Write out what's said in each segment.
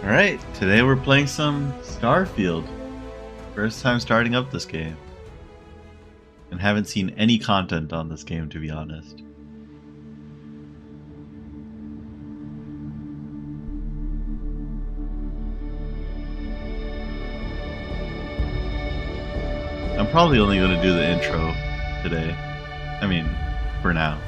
Alright, today we're playing some Starfield. First time starting up this game. And haven't seen any content on this game, to be honest. I'm probably only going to do the intro today. I mean, for now.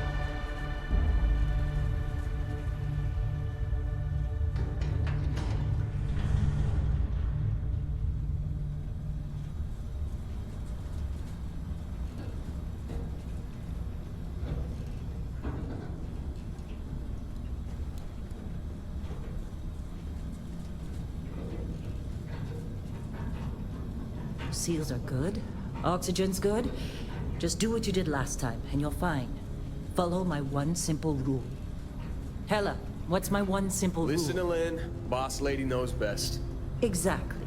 Seals are good. Oxygen's good. Just do what you did last time, and you're fine. Follow my one simple rule. Hella, what's my one simple rule? Listen to Lynn. Boss lady knows best. Exactly.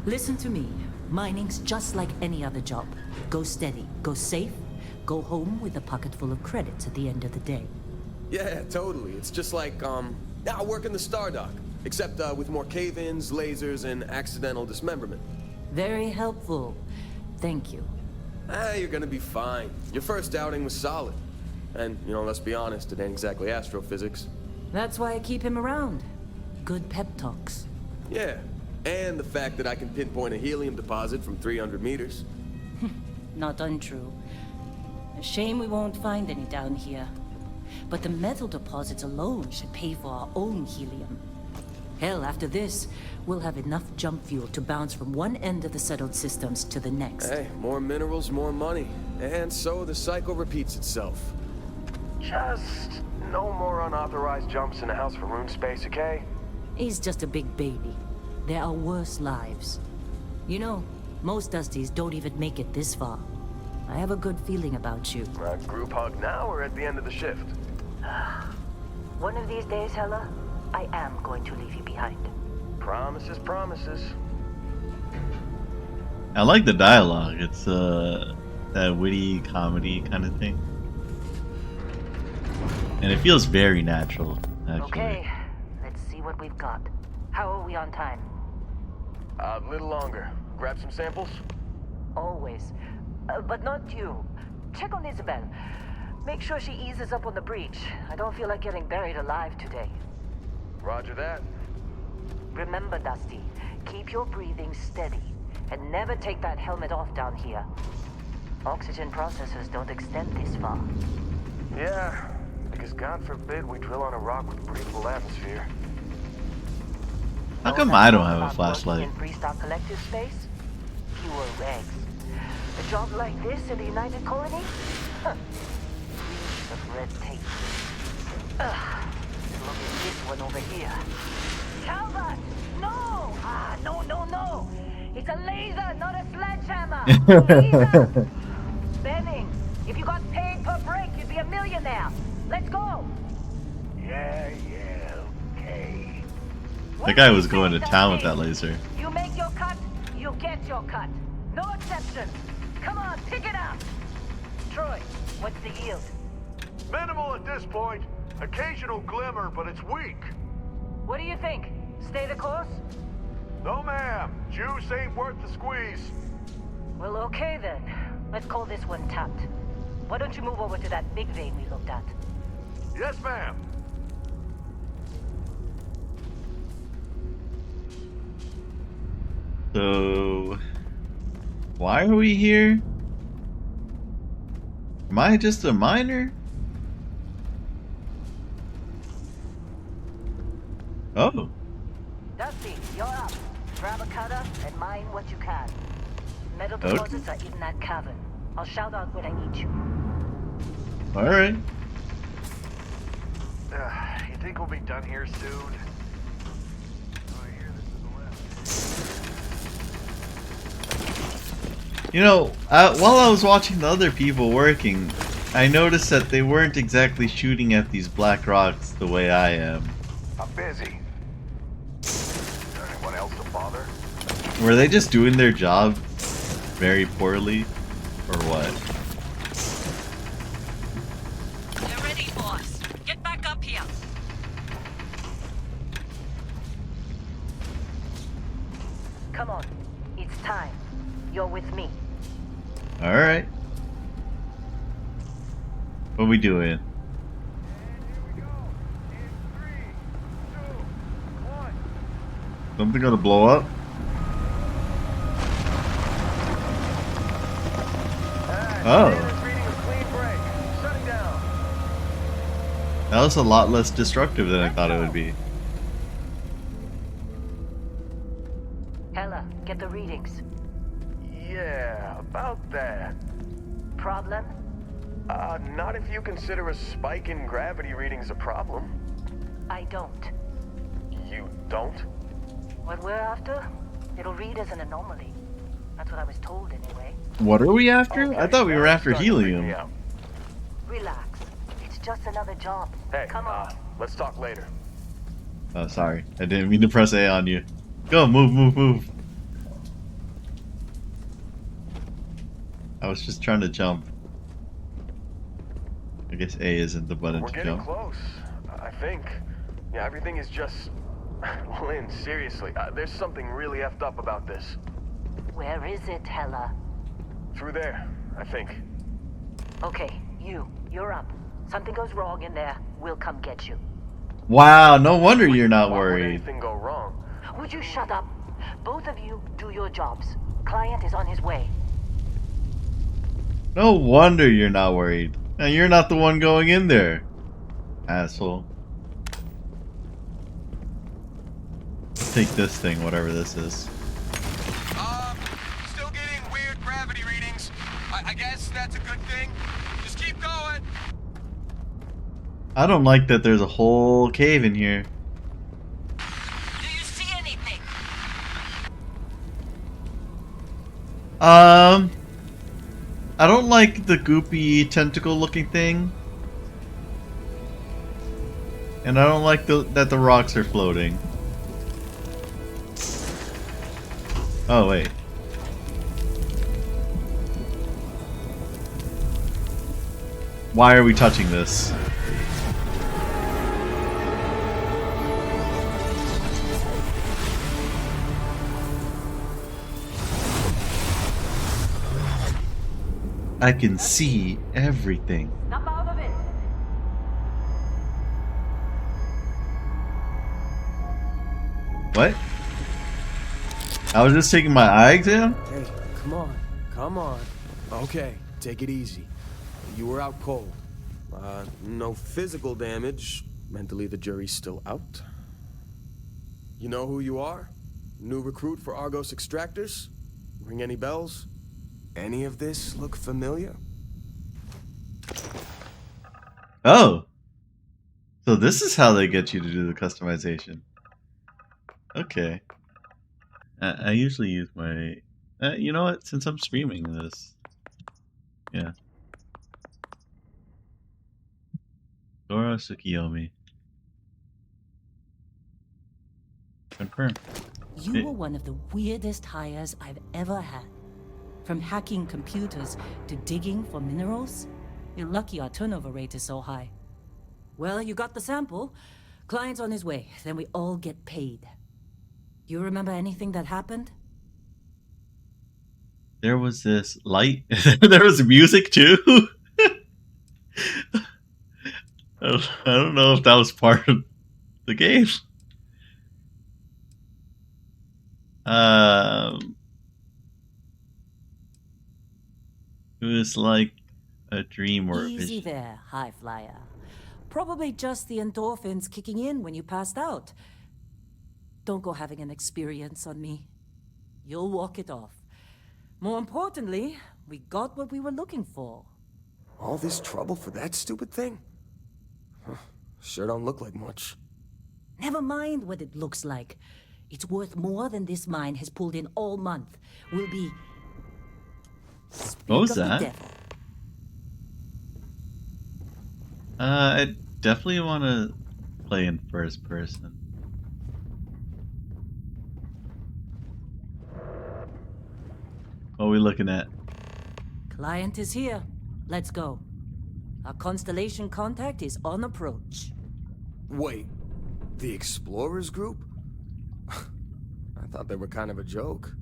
Listen to me. Mining's just like any other job. Go steady, go safe, go home with a pocket full of credits at the end of the day. Yeah, totally. It's just like, I work in the Star Dock. Except, with more cave-ins, lasers, and accidental dismemberment. Very helpful. Thank you. You're gonna be fine. Your first outing was solid. And, let's be honest, it ain't exactly astrophysics. That's why I keep him around. Good pep talks. Yeah, and the fact that I can pinpoint a helium deposit from 300 meters. Not untrue. A shame we won't find any down here. But the metal deposits alone should pay for our own helium. Hell, after this, we'll have enough jump fuel to bounce from one end of the settled systems to the next. Hey, more minerals, more money. And so the cycle repeats itself. Just no more unauthorized jumps in the house for room space, okay? He's just a big baby. There are worse lives. You know, most Dusties don't even make it this far. I have a good feeling about you. Group hug now or at the end of the shift? One of these days, Hella, I am going to leave you behind. Promises, promises. I like the dialogue. It's that witty comedy kind of thing. And it feels very natural, actually. Okay, let's see what we've got. How are we on time? A little longer. Grab some samples? Always. But not you. Check on Isabel. Make sure she eases up on the breach. I don't feel like getting buried alive today. Roger that. Remember, Dusty, keep your breathing steady. And never take that helmet off down here. Oxygen processors don't extend this far. Yeah, because God forbid we drill on a rock with breathable atmosphere. How come I don't have a flashlight? In pre-stock collective space? Fewer regs. A job like this in the United Colony? Huh. Years of red tape. Ugh. Look at this one over here. Calvert! No! No. It's a laser, not a sledgehammer. Laser! Benning, if you got paid per break, you'd be a millionaire. Let's go. Yeah, okay. That guy was going to town with that laser. You make your cut, you get your cut. No exceptions. Come on, pick it up. Troy, what's the yield? Minimal at this point. Occasional glimmer, but it's weak. What do you think? Stay the course? No, ma'am. Juice ain't worth the squeeze. Well, okay then. Let's call this one tapped. Why don't you move over to that big vein we looked at? Yes, ma'am. So, why are we here? Am I just a miner? Oh. Dusty, you're up. Grab a cutter and mine what you can. Metal Okay. deposits are in that cavern. I'll shout out when I need you. Alright. You think we'll be done here soon? Oh, I hear this is the left. You know, while I was watching the other people working, I noticed that they weren't exactly shooting at these black rocks the way I am. I'm busy. Is there anyone else to bother? Were they just doing their job very poorly, or what? They're ready, boss. Get back up here. Come on. It's time. You're with me. Alright. What we doing? And here we go. In 3, 2, 1. Something gonna blow up? Oh. Standard's reading a clean break. Shutting down. That was a lot less destructive than I thought it would be. Hella, get the readings. Yeah, about that. Problem? Not if you consider a spike in gravity readings a problem. I don't. You don't? What we're after? It'll read as an anomaly. That's what I was told anyway. What are we after? Okay, I thought we were now after it's starting to freak me helium. out. Relax. It's just another job. Hey, Come on. let's talk later. Oh, sorry. I didn't mean to press A on you. Go, move, move, move. I was just trying to jump. I guess A isn't the button We're to getting jump. close, I think. Yeah, everything is just... Lynn, seriously, there's something really effed up about this. Where is it, Hella? Through there, I think. Okay, you're up. Something goes wrong in there, we'll come get you. Wow, no wonder you're not Why would worried. anything go wrong? Would you shut up? Both of you do your jobs. Client is on his way. No wonder you're not worried. And you're not the one going in there. Asshole. Take this thing, whatever this is. Still getting weird gravity readings. I guess that's a good thing. Just keep going. I don't like that there's a whole cave in here. Do you see anything? I don't like the goopy tentacle looking thing. And I don't like that the rocks are floating. Oh, wait. Why are we touching this? I can see everything. Snap out of it. What? I was just taking my eye exam? Hey, come on. Okay, take it easy. You were out cold. No physical damage. Mentally, the jury's still out. You know who you are? New recruit for Argos Extractors? Ring any bells? Any of this look familiar? Oh. So this is how they get you to do the customization. Okay. I usually use my... you know what? Since I'm streaming this... Yeah. Dora Tsukiyomi. Confirm. You were one of the weirdest hires I've ever had. From hacking computers to digging for minerals, you're lucky our turnover rate is so high. Well, you got the sample. Client's on his way, then we all get paid. You remember anything that happened? There was this light. There was music too. I don't know if that was part of the game. It was like a dream or a Easy vision. there, high flyer. Probably just the endorphins kicking in when you passed out. Don't go having an experience on me. You'll walk it off. More importantly, we got what we were looking for. All this trouble for that stupid thing? Huh, sure don't look like much. Never mind what it looks like. It's worth more than this mine has pulled in all month. We'll be... What was Speak of that? the devil. I definitely want to play in first person. What are we looking at? Client is here. Let's go. Our constellation contact is on approach. Wait, the Explorers group? thought they were kind of a joke.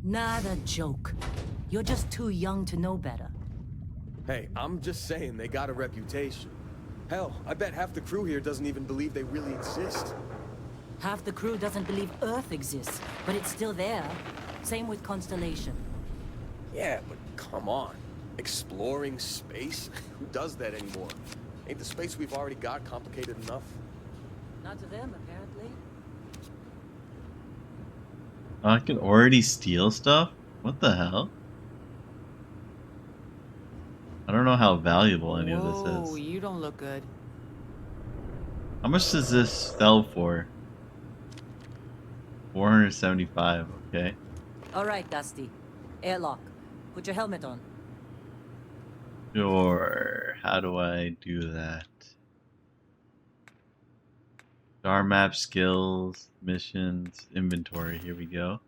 Not a joke. You're just too young to know better. Hey, I'm just saying they got a reputation. Hell, I bet half the crew here doesn't even believe they really exist. Half the crew doesn't believe Earth exists, but it's still there. Same with Constellation. Yeah, but come on. Exploring space? Who does that anymore? Ain't the space we've already got complicated enough? Not to them, apparently. I can already steal stuff? What the hell? I don't know how valuable any of this Whoa, is. you don't look good. How much does this sell for? 475, okay. All right, Dusty. Airlock. Put your helmet on. Sure. How do I do that? Star map, skills, missions, inventory. Here we go.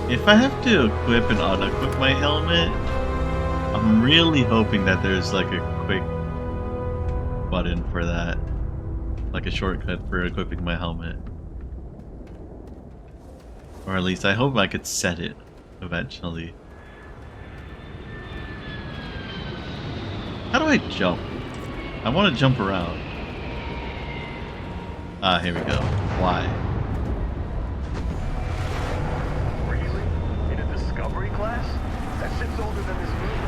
If I have to equip and unequip my helmet, I'm really hoping that there's like a quick button for that. Like a shortcut for equipping my helmet. Or at least I hope I could set it eventually. How do I jump? I want to jump around. Ah, here we go. Why? Really? In a discovery class? That shit's older than this movie.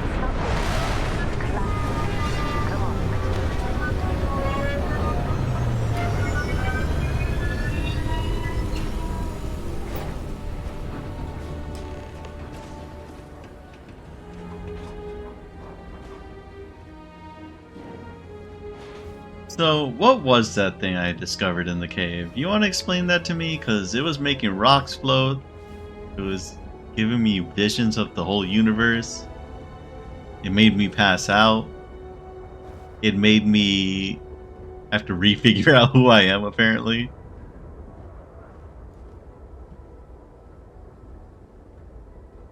It's not old. It's classic. Come on, let's do it. So, what was that thing I discovered in the cave? You want to explain that to me? Because it was making rocks float. It was giving me visions of the whole universe. It made me pass out. It made me have to refigure out who I am, apparently.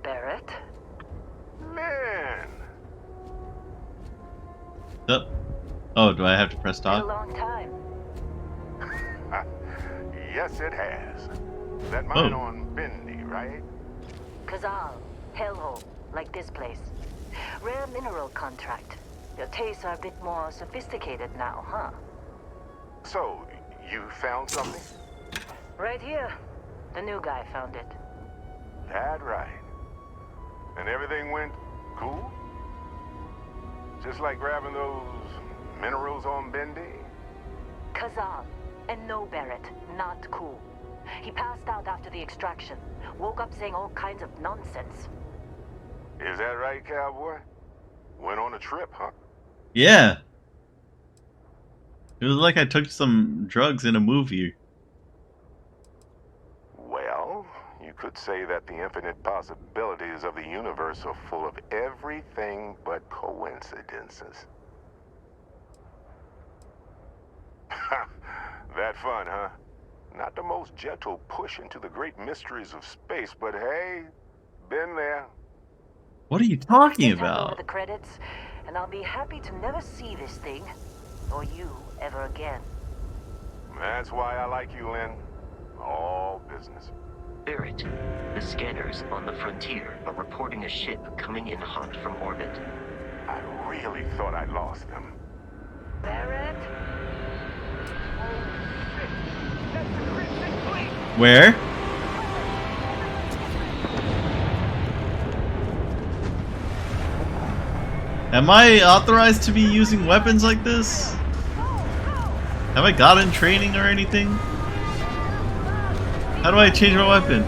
Barrett? Man! Oh, do I have to press Been a stop? long time. Yes, it has. That mine on Bendy, right? Kazal, hellhole, like this place. Rare mineral contract. Your tastes are a bit more sophisticated now, huh? So, you found something? Right here. The new guy found it. That right. And everything went cool? Just like grabbing those minerals on Bendy? Kazal, and no Barrett, not cool. He passed out after the extraction. Woke up saying all kinds of nonsense. Is that right, cowboy? Went on a trip, huh? Yeah. It was like I took some drugs in a movie. Well, you could say that the infinite possibilities of the universe are full of everything but coincidences. That fun, huh? Not the most gentle push into the great mysteries of space, but hey, been there. What are you talking Let's hand over about? the credits, and I'll be happy to never see this thing, or you, ever again. That's why I like you, Lynn. All business. Barrett, the scanners on the frontier are reporting a ship coming in hot from orbit. I really thought I lost them. Barrett? Where? Am I authorized to be using weapons like this? Have I gotten training or anything? How do I change my weapon?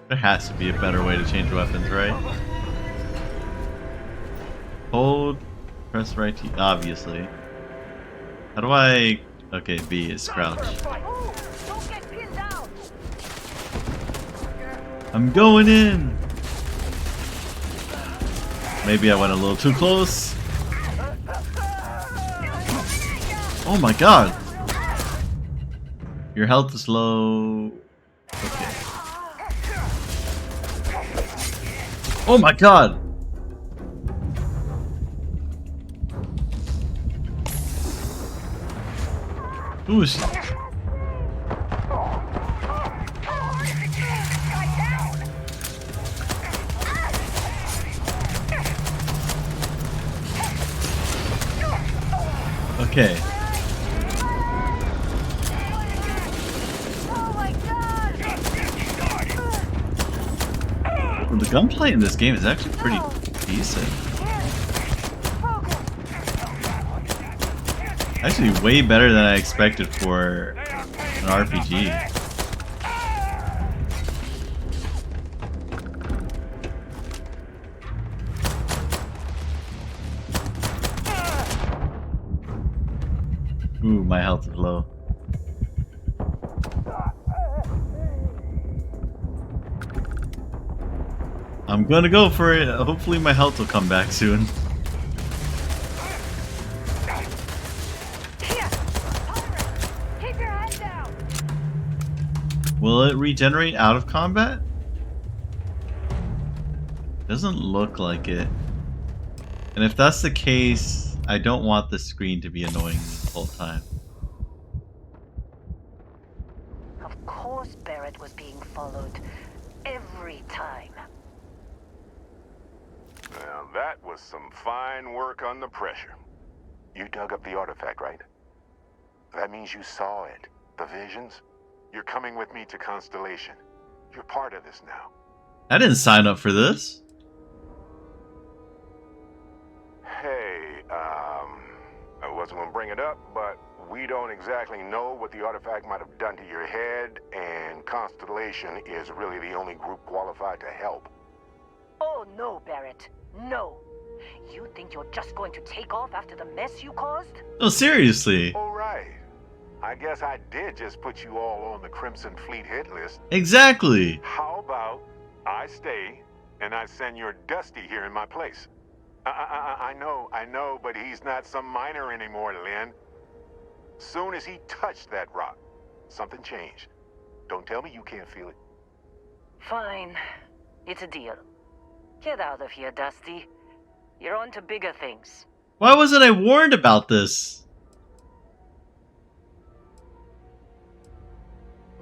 There has to be a better way to change weapons, right? Hold, press right key, obviously. How do I... Okay, B is crouch. Don't get pinned down! I'm going in! Maybe I went a little too close. Oh my god! Your health is low. Okay. Oh my god! Who is she? Okay. Well, the gunplay in this game is actually pretty decent. Actually, way better than I expected for an RPG. Ooh, my health is low. I'm gonna go for it. Hopefully my health will come back soon. Will it regenerate out of combat? Doesn't look like it. And if that's the case, I don't want the screen to be annoying me the whole time. Of course Barrett was being followed. Every time. Well, that was some fine work under pressure. You dug up the artifact, right? That means you saw it. The visions? You're coming with me to Constellation. You're part of this now. I didn't sign up for this. Hey, I wasn't gonna bring it up, but we don't exactly know what the artifact might have done to your head, and Constellation is really the only group qualified to help. Oh no, Barrett. No. You think you're just going to take off after the mess you caused? No, seriously. All right. I guess I did just put you all on the Crimson Fleet hit list. Exactly. How about I stay and I send your Dusty here in my place? I know, but he's not some miner anymore, Lynn. Soon as he touched that rock, something changed. Don't tell me you can't feel it. Fine. It's a deal. Get out of here, Dusty. You're on to bigger things. Why wasn't I warned about this?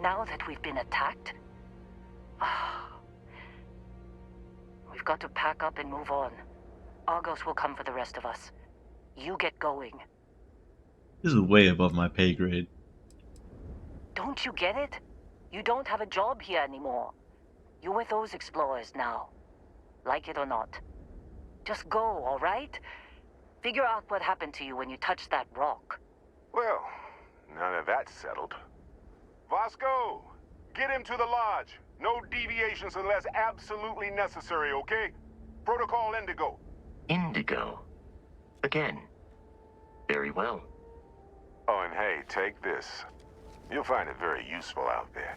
Now that we've been attacked, we've got to pack up and move on. Argos will come for the rest of us. You get going. This is way above my pay grade. Don't you get it? You don't have a job here anymore. You're with those explorers now. Like it or not. Just go, all right? Figure out what happened to you when you touched that rock. Well, now that that's settled. Vasco, get him to the lodge. No deviations unless absolutely necessary, okay? Protocol Indigo. Indigo. Again. Very well. Oh, and hey, take this. You'll find it very useful out there.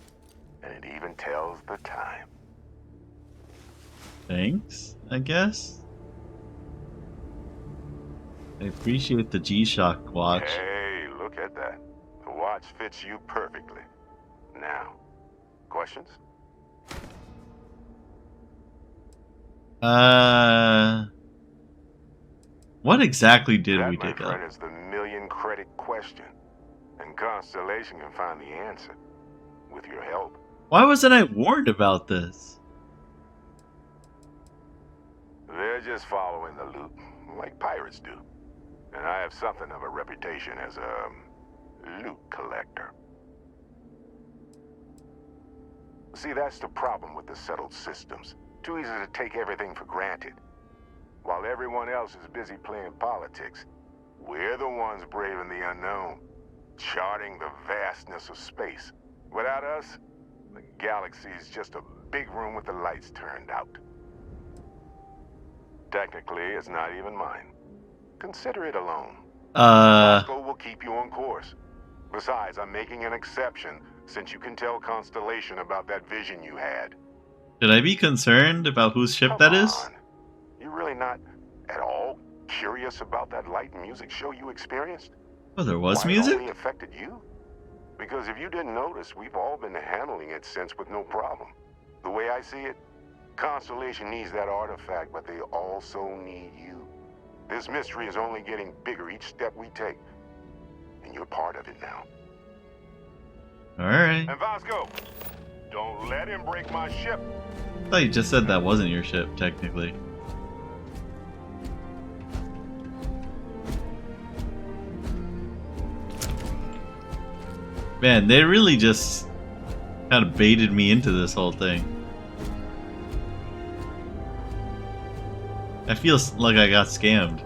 And it even tells the time. Thanks, I guess. I appreciate the G-Shock watch. Hey, look at that. The watch fits you perfectly. Now, questions? What exactly did That, we my dig up? friend, is the million-credit question. And Constellation can find the answer. With your help. Why wasn't I warned about this? They're just following the loot, like pirates do. And I have something of a reputation as a loot collector. See, that's the problem with the settled systems. Too easy to take everything for granted. While everyone else is busy playing politics, we're the ones braving the unknown, charting the vastness of space. Without us, the galaxy's just a big room with the lights turned out. Technically, it's not even mine. Consider it alone. Vasco will keep you on course. Besides, I'm making an exception since you can tell Constellation about that vision you had. Should I be concerned about whose ship Come that is? on. You're really not at all curious about that light and music show you experienced? Oh, there was Why it music? only affected you? Because if you didn't notice, we've all been handling it since with no problem. The way I see it, Constellation needs that artifact, but they also need you. This mystery is only getting bigger each step we take, and you're part of it now. Alright. And Vasco, don't let him break my ship. I thought you just said that wasn't your ship, technically. Man, they really just kind of baited me into this whole thing. I feel like I got scammed.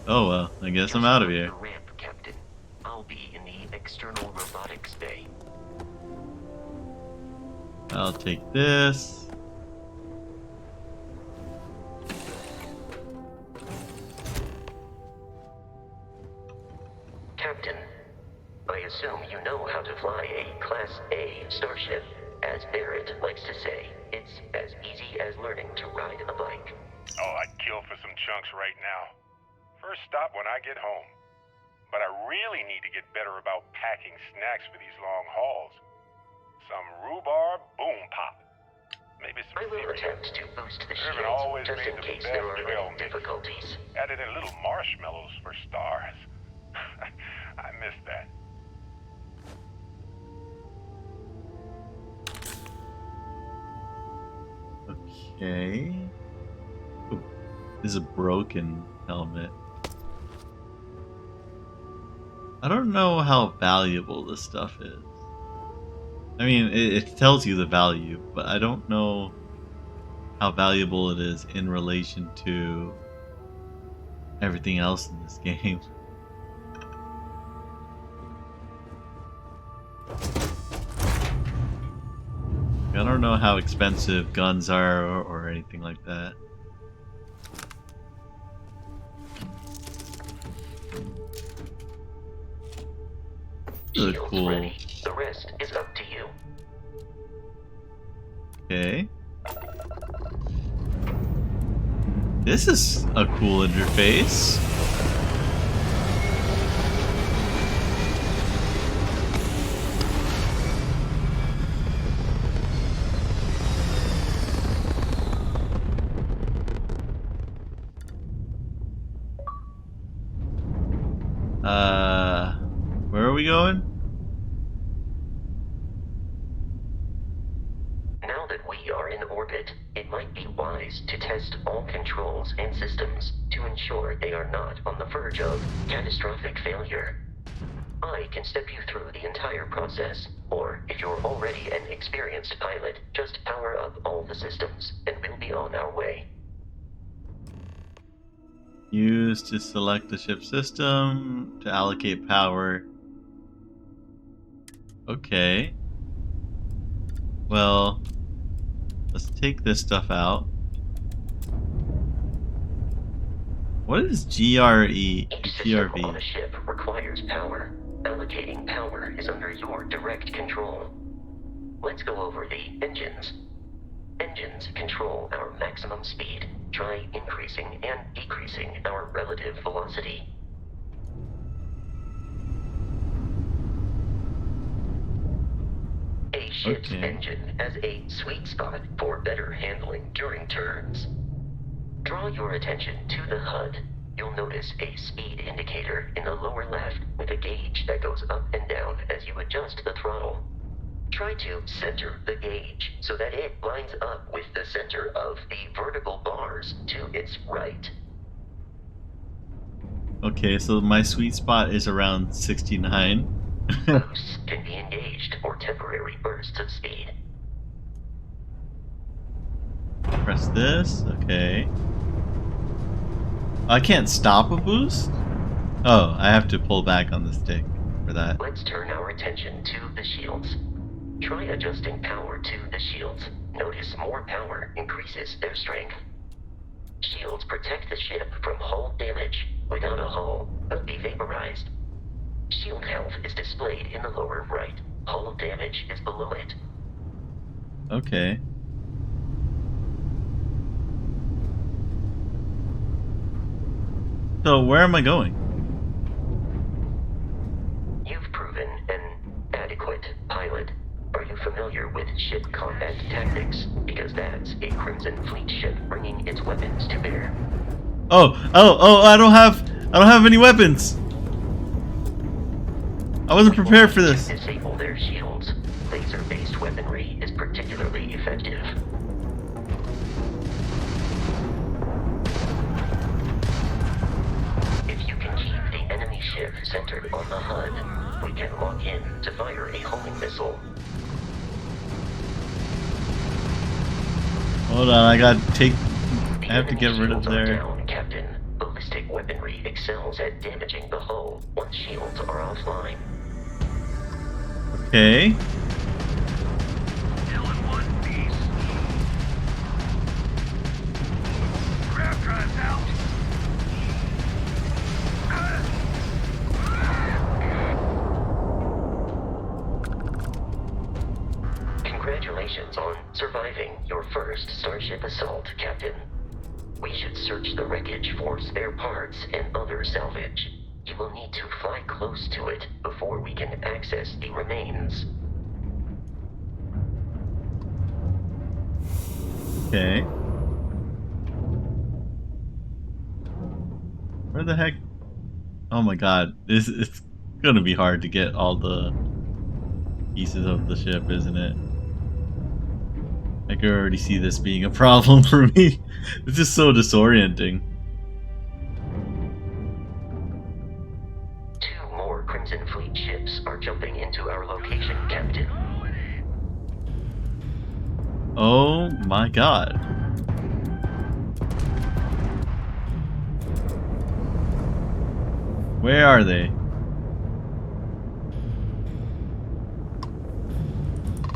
Oh well, I guess I'm out of here. The ramp, Captain. I'll be in the external robotics bay. I'll take this. Captain, I assume you know how to fly a Class A starship. As Barrett likes to say, it's as easy as learning to ride a bike. Oh, I'd kill for some chunks right now. First stop when I get home. But I really need to get better about packing snacks for these long hauls. Some rhubarb boom pop. Maybe some I will cereal. attempt to boost the Irvin shields, always just made in the case best there are trail any mix. difficulties. Added in little marshmallows for stars. I miss that. Okay. Ooh, this is a broken helmet. I don't know how valuable this stuff is. I mean, it tells you the value, but I don't know how valuable it is in relation to everything else in this game. I don't know how expensive guns are or anything like that. Really Shields cool. ready. The rest is up to you. Okay. This is a cool interface. Where are we going? Now that we are in orbit, it might be wise to test all controls and systems to ensure they are not on the verge of catastrophic failure. I can step you through the entire process, or if you're already an experienced pilot, just power up all the systems, and we'll be on our way. Use to select the ship system, to allocate power. Okay. Well, let's take this stuff out. What is GRE? Each system on a GRV? ship requires power. Allocating power is under your direct control. Let's go over the engines. Engines control our maximum speed. Try increasing and decreasing our relative velocity. A ship's Okay. engine has a sweet spot for better handling during turns. Draw your attention to the HUD. You'll notice a speed indicator in the lower left with a gauge that goes up and down as you adjust the throttle. Try to center the gauge so that it lines up with the center of the vertical bars to its right. Okay, so my sweet spot is around 69. Boosts can be engaged for temporary bursts of speed. Press this. Okay. I can't stop a boost? Oh, I have to pull back on the stick for that. Let's turn our attention to the shields. Try adjusting power to the shields. Notice more power increases their strength. Shields protect the ship from hull damage. Without a hull, they'll be vaporized. Shield health is displayed in the lower right. Hull damage is below it. Okay. So where am I going? ship combat tactics, because that's a Crimson Fleet ship bringing its weapons to bear. Oh, I don't have any weapons. I wasn't prepared for this. Disable their shields. Laser-based weaponry is particularly effective. If you can keep the enemy ship centered on the HUD, we can lock in to fire a homing missile. Hold on, I have to The get rid of shields are there. down, Captain. Ballistic weaponry excels at damaging the hull once shields are offline. Okay. Still in one piece. Grab drives out. Congratulations on surviving your first Starship assault, Captain. We should search the wreckage for spare parts and other salvage. You will need to fly close to it before we can access the remains. Okay. Where the heck? Oh my god. It's gonna be hard to get all the pieces of the ship, isn't it? I can already see this being a problem for me. It's just so disorienting. Two more Crimson Fleet ships are jumping into our location, Captain. Oh my god. Where are they?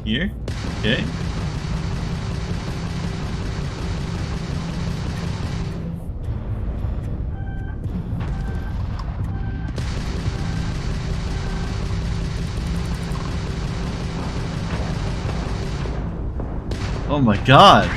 Here? Okay. Oh my god.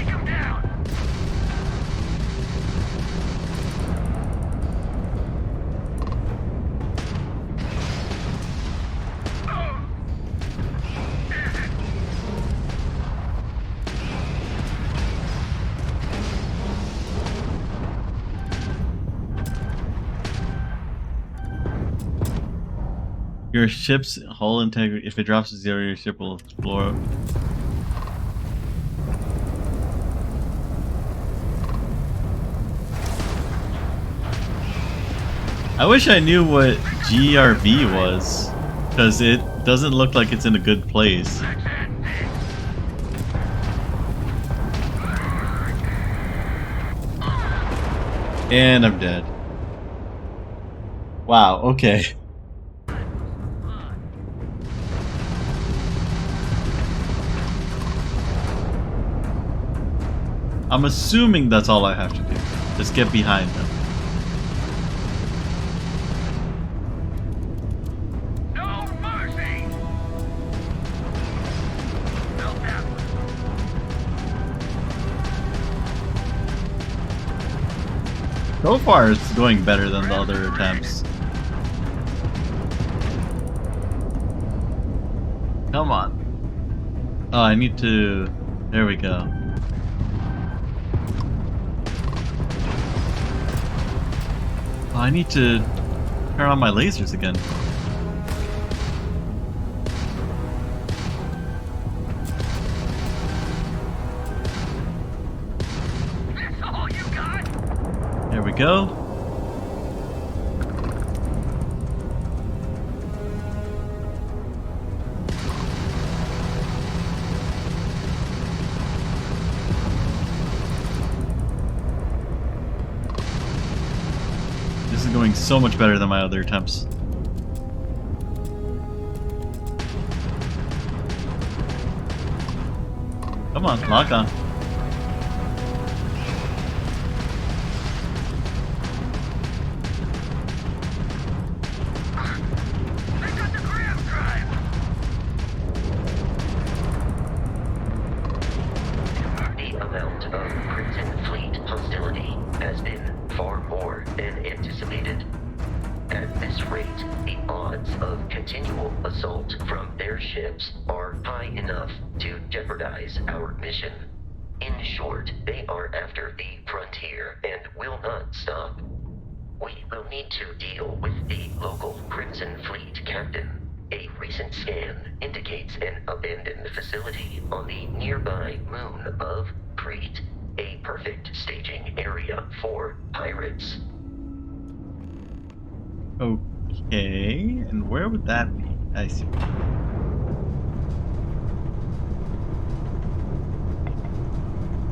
Your ship's hull integrity, if it drops to 0, your ship will explode. I wish I knew what GRV was, because it doesn't look like it's in a good place. And I'm dead. Wow, okay. I'm assuming that's all I have to do. Just get behind them. No mercy. No doubt. So far, it's going better than the other attempts. Come on. Oh, I need to... There we go. Oh, I need to turn on my lasers again. That's all you got? There we go. This is going so much better than my other attempts. Come on, lock on. They got the grab drive. The amount of Crimson Fleet hostility has been far more than anticipated. At this rate, the odds of continual assault from their ships are high enough to jeopardize our mission. In short, they are after the frontier and will not stop. We will need to deal with the local Crimson Fleet captain. A recent scan indicates an abandoned facility on the nearby moon of Crete, a perfect staging area for pirates. Okay, and where would that be? I see.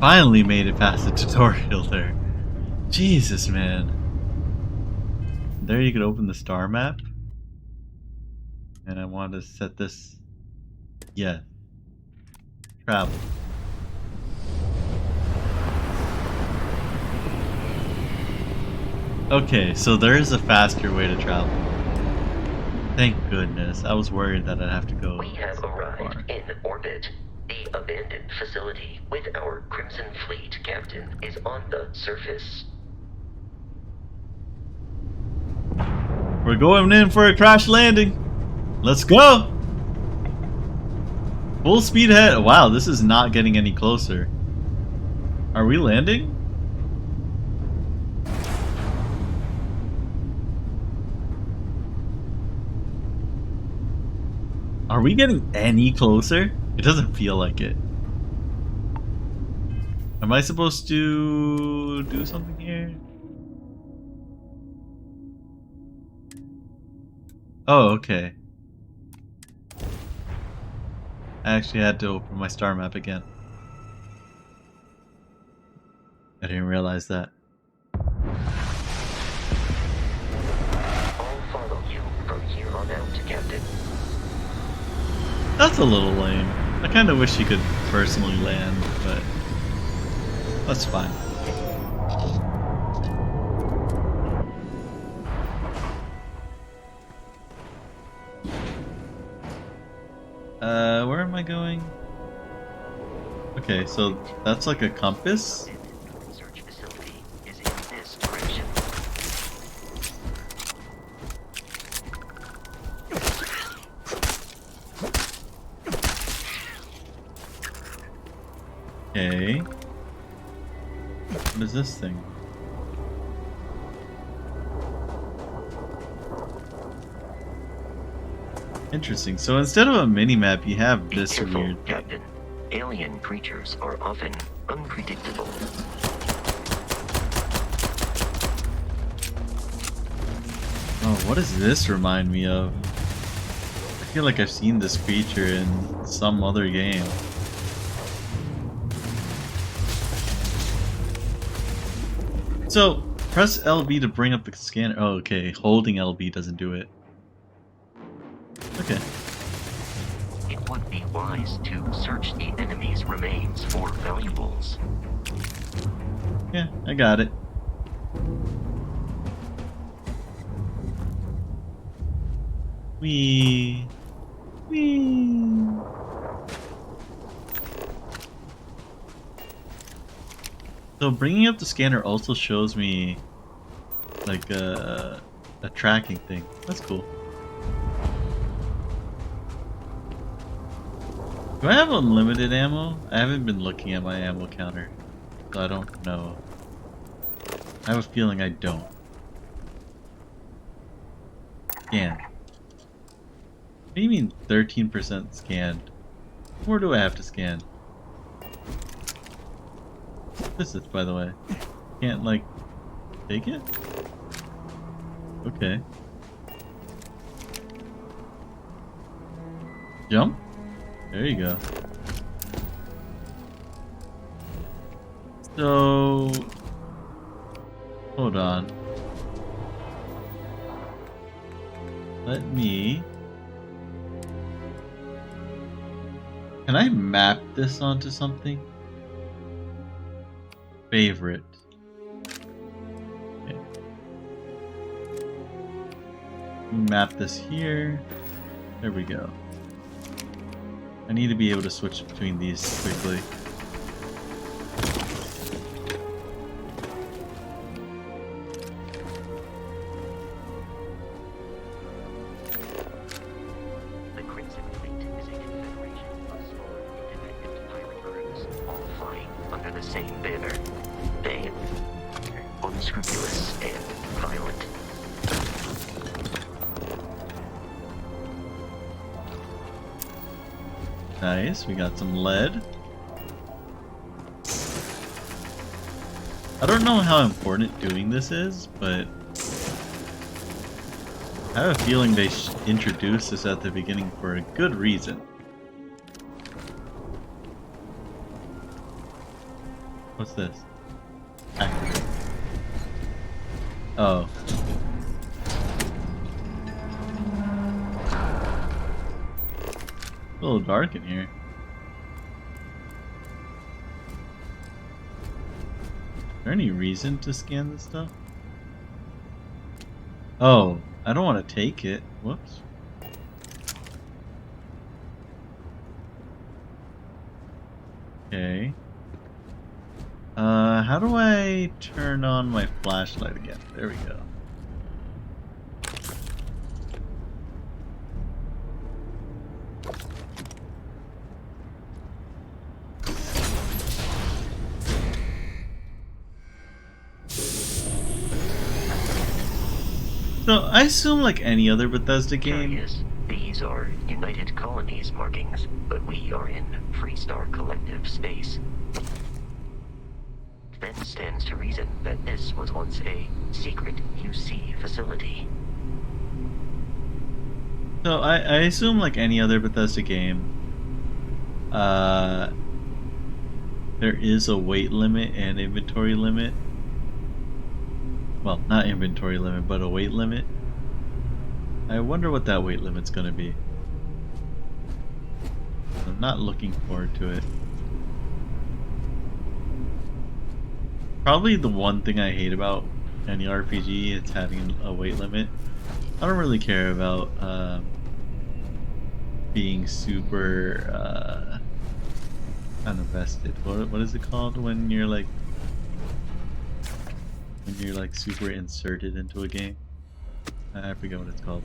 Finally made it past the tutorial there. Jesus, man. There you could open the star map. And I want to set this. Yeah. Travel. Okay, so there is a faster way to travel. Thank goodness. I was worried that I'd have to go. We have so arrived far. in orbit. The abandoned facility with our Crimson Fleet captain is on the surface. We're going in for a crash landing. Let's go. Full speed ahead. Wow, this is not getting any closer. Are we landing? Are we getting any closer? It doesn't feel like it. Am I supposed to do something here? Oh, okay. I actually had to open my star map again. I didn't realize that. I'll follow you from here on out, Captain. That's a little lame. I kind of wish you could personally land, but that's fine. Where am I going? Okay, so that's like a compass. Research facility is in this direction. Okay. What is this thing? Interesting. So instead of a mini map, you have Be this careful, weird thing. Captain. Alien creatures are often unpredictable. Oh, what does this remind me of? I feel like I've seen this creature in some other game. So, press LB to bring up the scanner. Oh, okay. Holding LB doesn't do it. Okay. It would be wise to search the enemy's remains for valuables. Yeah, I got it. Wee. Wee. So bringing up the scanner also shows me like a tracking thing. That's cool. Do I have unlimited ammo? I haven't been looking at my ammo counter, so I don't know. I have a feeling I don't. Scan. What do you mean 13% scanned? Where do I have to scan? What's this, by the way? Can't, like, take it? Okay. Jump? There you go. So... hold on. Let me... can I map this onto something? Favorite. Okay. Map this here. There we go. I need to be able to switch between these quickly. unscrupulous and violent. Nice, we got some lead. I don't know how important doing this is, but I have a feeling they introduced this at the beginning for a good reason. What's this? Activate. Oh. A little dark in here. Is there any reason to scan this stuff? Oh, I don't want to take it. Whoops. Okay. How do I turn on my flashlight again? There we go. So, I assume like any other Bethesda game. Curious, these are United Colonies markings, but we are in Freestar Collective space. Then stands to reason that this was once a secret UC facility. So, I assume like any other Bethesda game, there is a weight limit and inventory limit. Well, not inventory limit, but a weight limit. I wonder what that weight limit's gonna be. I'm not looking forward to it. Probably the one thing I hate about any RPG is having a weight limit. I don't really care about being super uninvested. What is it called when you're like super inserted into a game? I forget what it's called.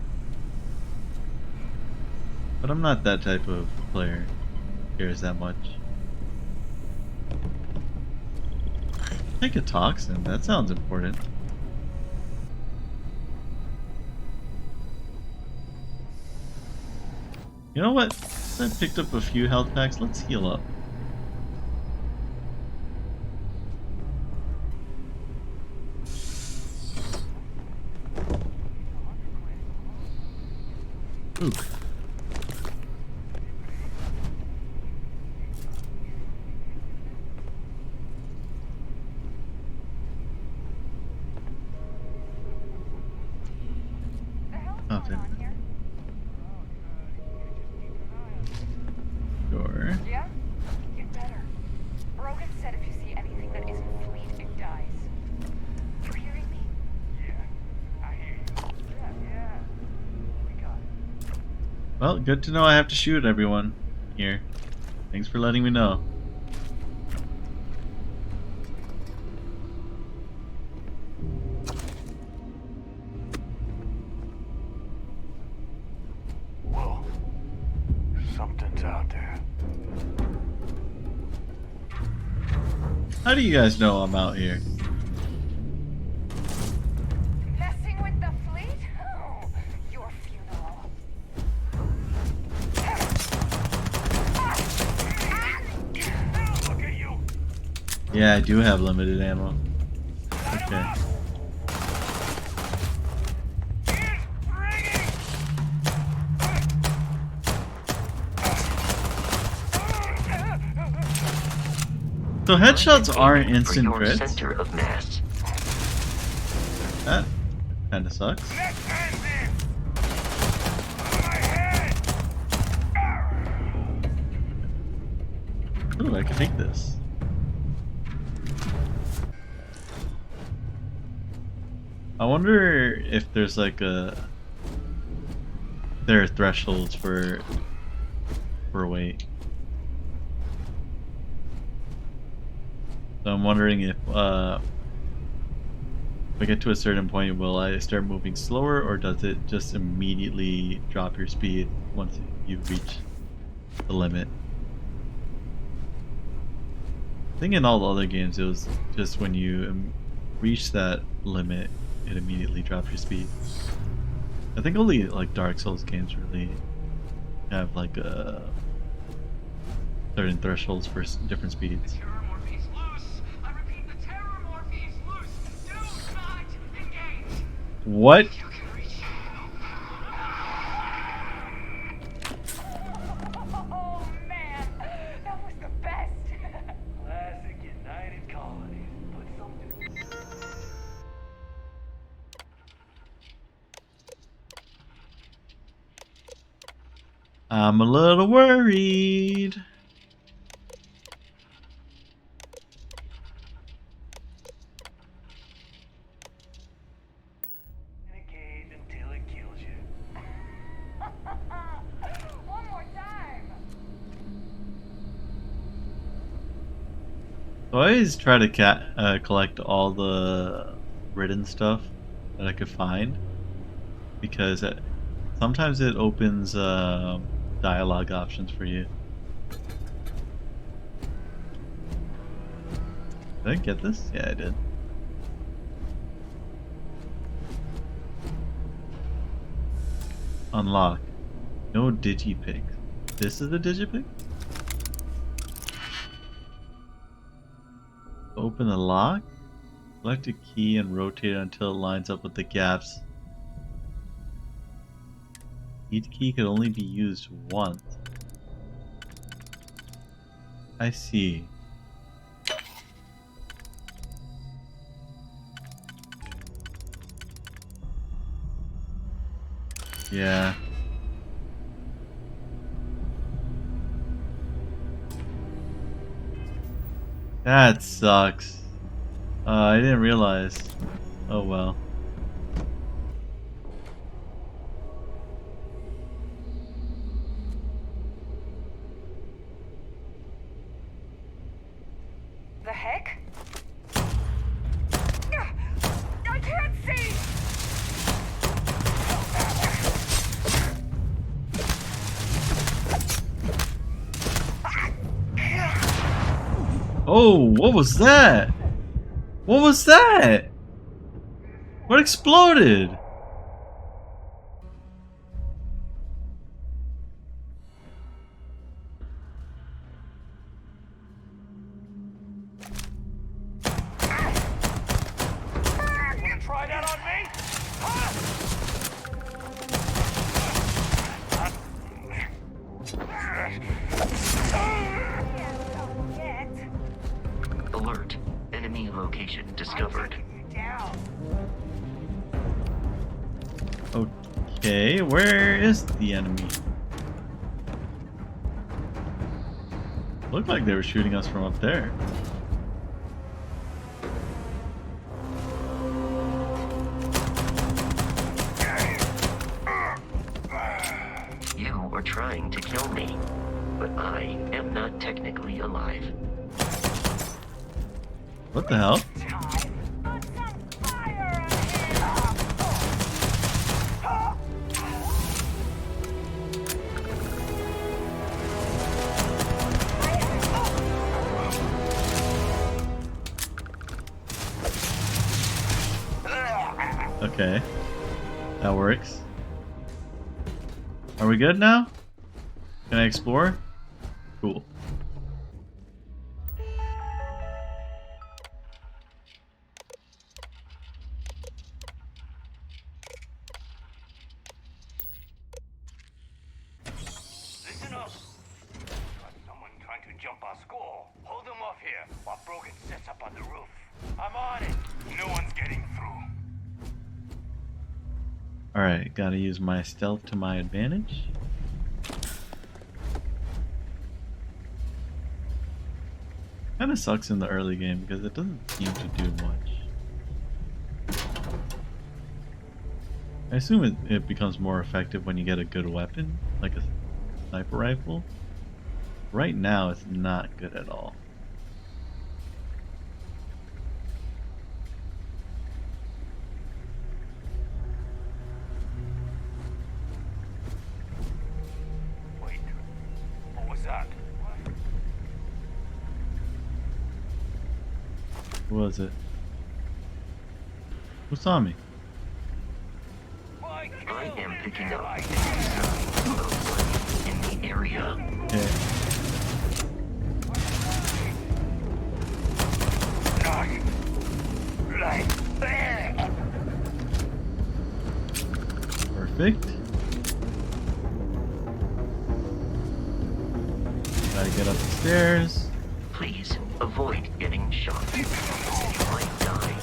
But I'm not that type of player who cares that much. Take a toxin, that sounds important. You know what? I picked up a few health packs, let's heal up. Ooh. Nothing. Sure. Yeah? Get better. Brogan said if you see anything that isn't fleet, it dies. You hearing me? Yeah, I hear you. Yeah. We got it. Well, good to know I have to shoot everyone here. Thanks for letting me know. Whoa. Something's out there. How do you guys know I'm out here? Messing with the fleet? Oh, your funeral. Look at you. Yeah, I do have limited ammo. Okay. So headshots aren't instant for your crits? center of mass. That kinda sucks. Left hand in. My head. Ooh, I can take this. I wonder if there's like there are thresholds for weight. So I'm wondering if I get to a certain point, will I start moving slower, or does it just immediately drop your speed once you reach the limit? I think in all the other games it was just when you reach that limit, it immediately drops your speed. I think only like Dark Souls games really have like certain thresholds for different speeds. Terror Morphe's loose. I repeat, the Terror Morphe's loose. Do not engage. What? You can reach. Oh man, that was the best. Classic United Colonies. Put something. I'm a little worried. In a cage until it kills you. One more time. So I always try to collect all the written stuff that I could find because sometimes it opens dialogue options for you. Did I get this? Yeah, I did. Unlock. No digipick. This is the digipick? Open the lock. Select a key and rotate it until it lines up with the gaps. Each key can only be used once. I see. Yeah. That sucks. I didn't realize. Oh well. The heck? I can't see! Oh, what was that? What was that? What exploded? Wanna try that on me? Alert. Enemy location discovered. Okay, where is the enemy? Looked like they were shooting us from up there. You are trying to kill me, but I am not technically alive. What the hell? Put some fire Okay. That works. Are we good now? Can I explore? Cool. Listen up. Got someone trying to jump our school. Hold them off here while Brogan sets up on the roof. I'm on it. No one's getting through. Alright, gotta use my stealth to my advantage. Kinda sucks in the early game because it doesn't seem to do much. I assume it becomes more effective when you get a good weapon, like a sniper rifle. Right now, it's not good at all. Wait. What was that? What was it? Who saw me? Why I kill am me picking there up like signs that? of life in the area. Okay. Not like that. Perfect. Gotta get up the stairs. Please avoid getting shot. You might die.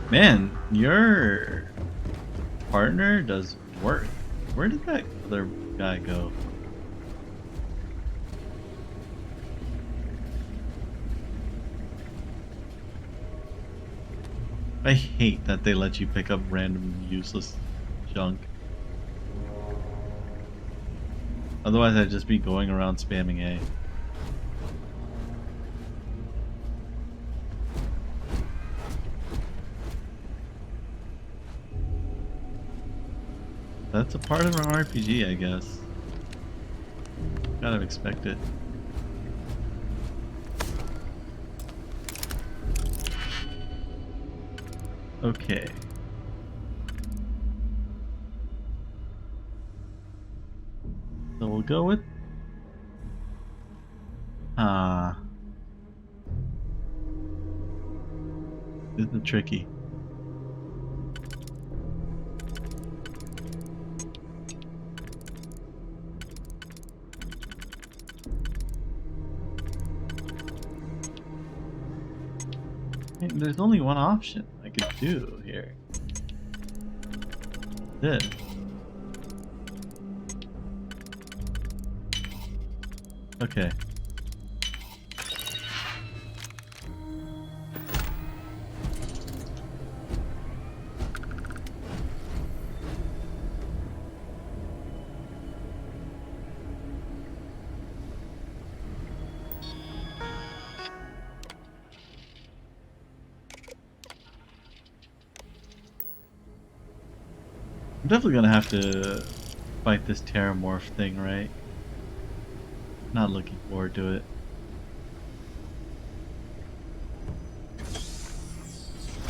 Man, your partner does work. Where did that other guy go? I hate that they let you pick up random useless junk. Otherwise I'd just be going around spamming A. That's a part of an RPG, I guess. Kind of expect it. Okay. So we'll go with... This is tricky. Hey, there's only one option I could do here. This. Okay. I'm definitely gonna have to fight this Terramorph thing, right? Not looking forward to it.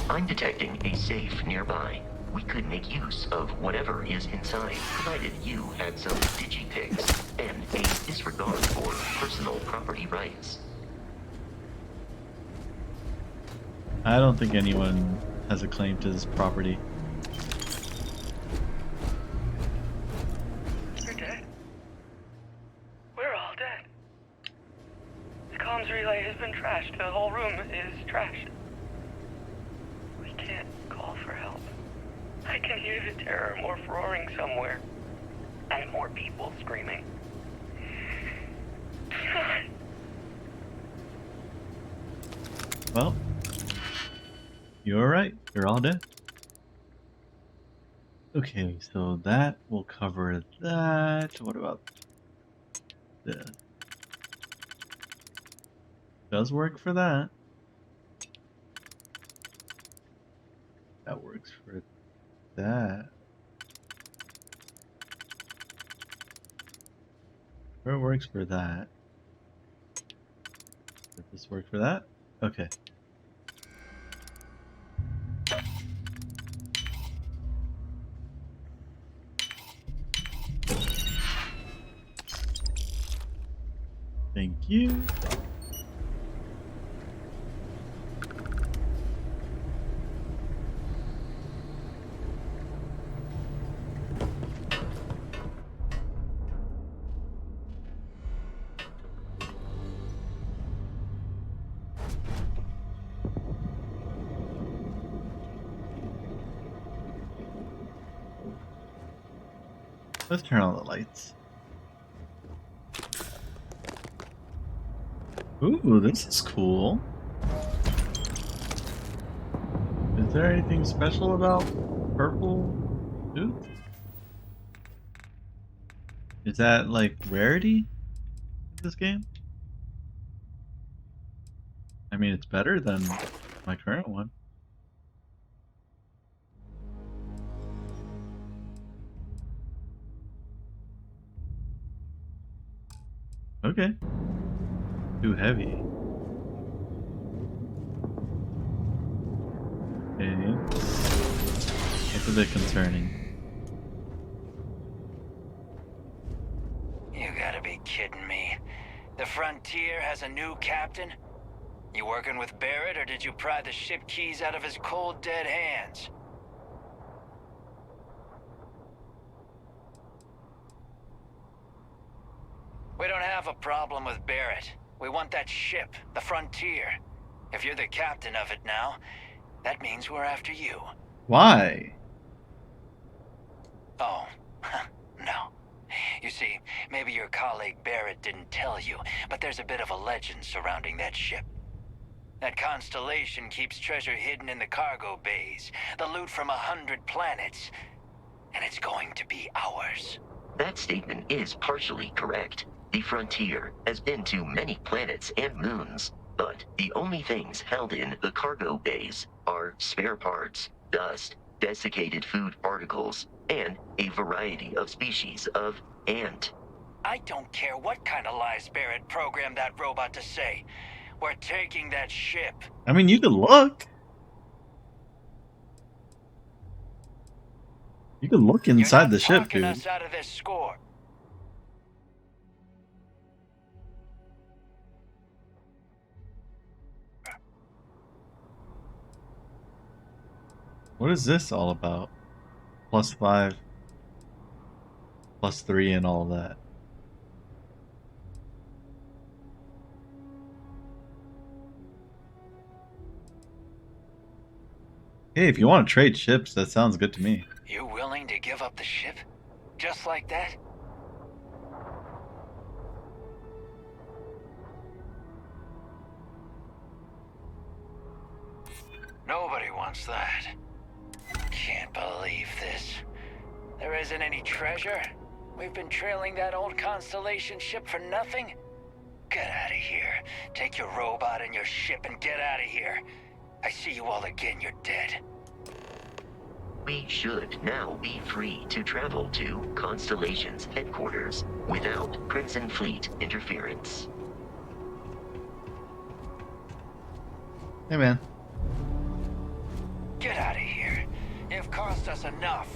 I'm detecting a safe nearby. We could make use of whatever is inside, provided you had some digipics and a disregard for personal property rights. I don't think anyone has a claim to this property. You're dead. We're all dead. The comms relay has been trashed. The whole room is trashed. We can't call for help. I can hear the terror morph roaring somewhere. And more people screaming. Well, you're right. You're all dead. Okay, so that will cover that. What about this? Does work for that. That works for that. Or it works for that. Does this work for that? Okay. Thank you. Let's turn on the lights. Ooh, this is cool. Is there anything special about purple suits? Is that like rarity in this game? I mean, it's better than my current one. Okay. Too heavy. Okay. That's a bit concerning. You gotta be kidding me. The Frontier has a new captain? You working with Barrett, or did you pry the ship keys out of his cold, dead hands? We don't have a problem with Barrett. We want that ship, the Frontier. If you're the captain of it now, that means we're after you. Why? Oh, no. You see, maybe your colleague Barrett didn't tell you, but there's a bit of a legend surrounding that ship. That constellation keeps treasure hidden in the cargo bays, the loot from 100 planets, and it's going to be ours. That statement is partially correct. The Frontier has been to many planets and moons, but the only things held in the cargo bays are spare parts, dust, desiccated food particles, and a variety of species of ant. I don't care what kind of lies Barrett programmed that robot to say. We're taking that ship. I mean, you could look. You could look You're inside not the ship, talking dude. us out of this score. What is this all about? +5, +3, and all that. Hey, if you want to trade ships, that sounds good to me. You willing to give up the ship? Just like that? Nobody wants that. Can't believe this. There isn't any treasure? We've been trailing that old Constellation ship for nothing? Get out of here. Take your robot and your ship and get out of here. I see you all again, you're dead. We should now be free to travel to Constellation's headquarters without Crimson Fleet interference. Hey, man. Get out of here. You've cost us enough.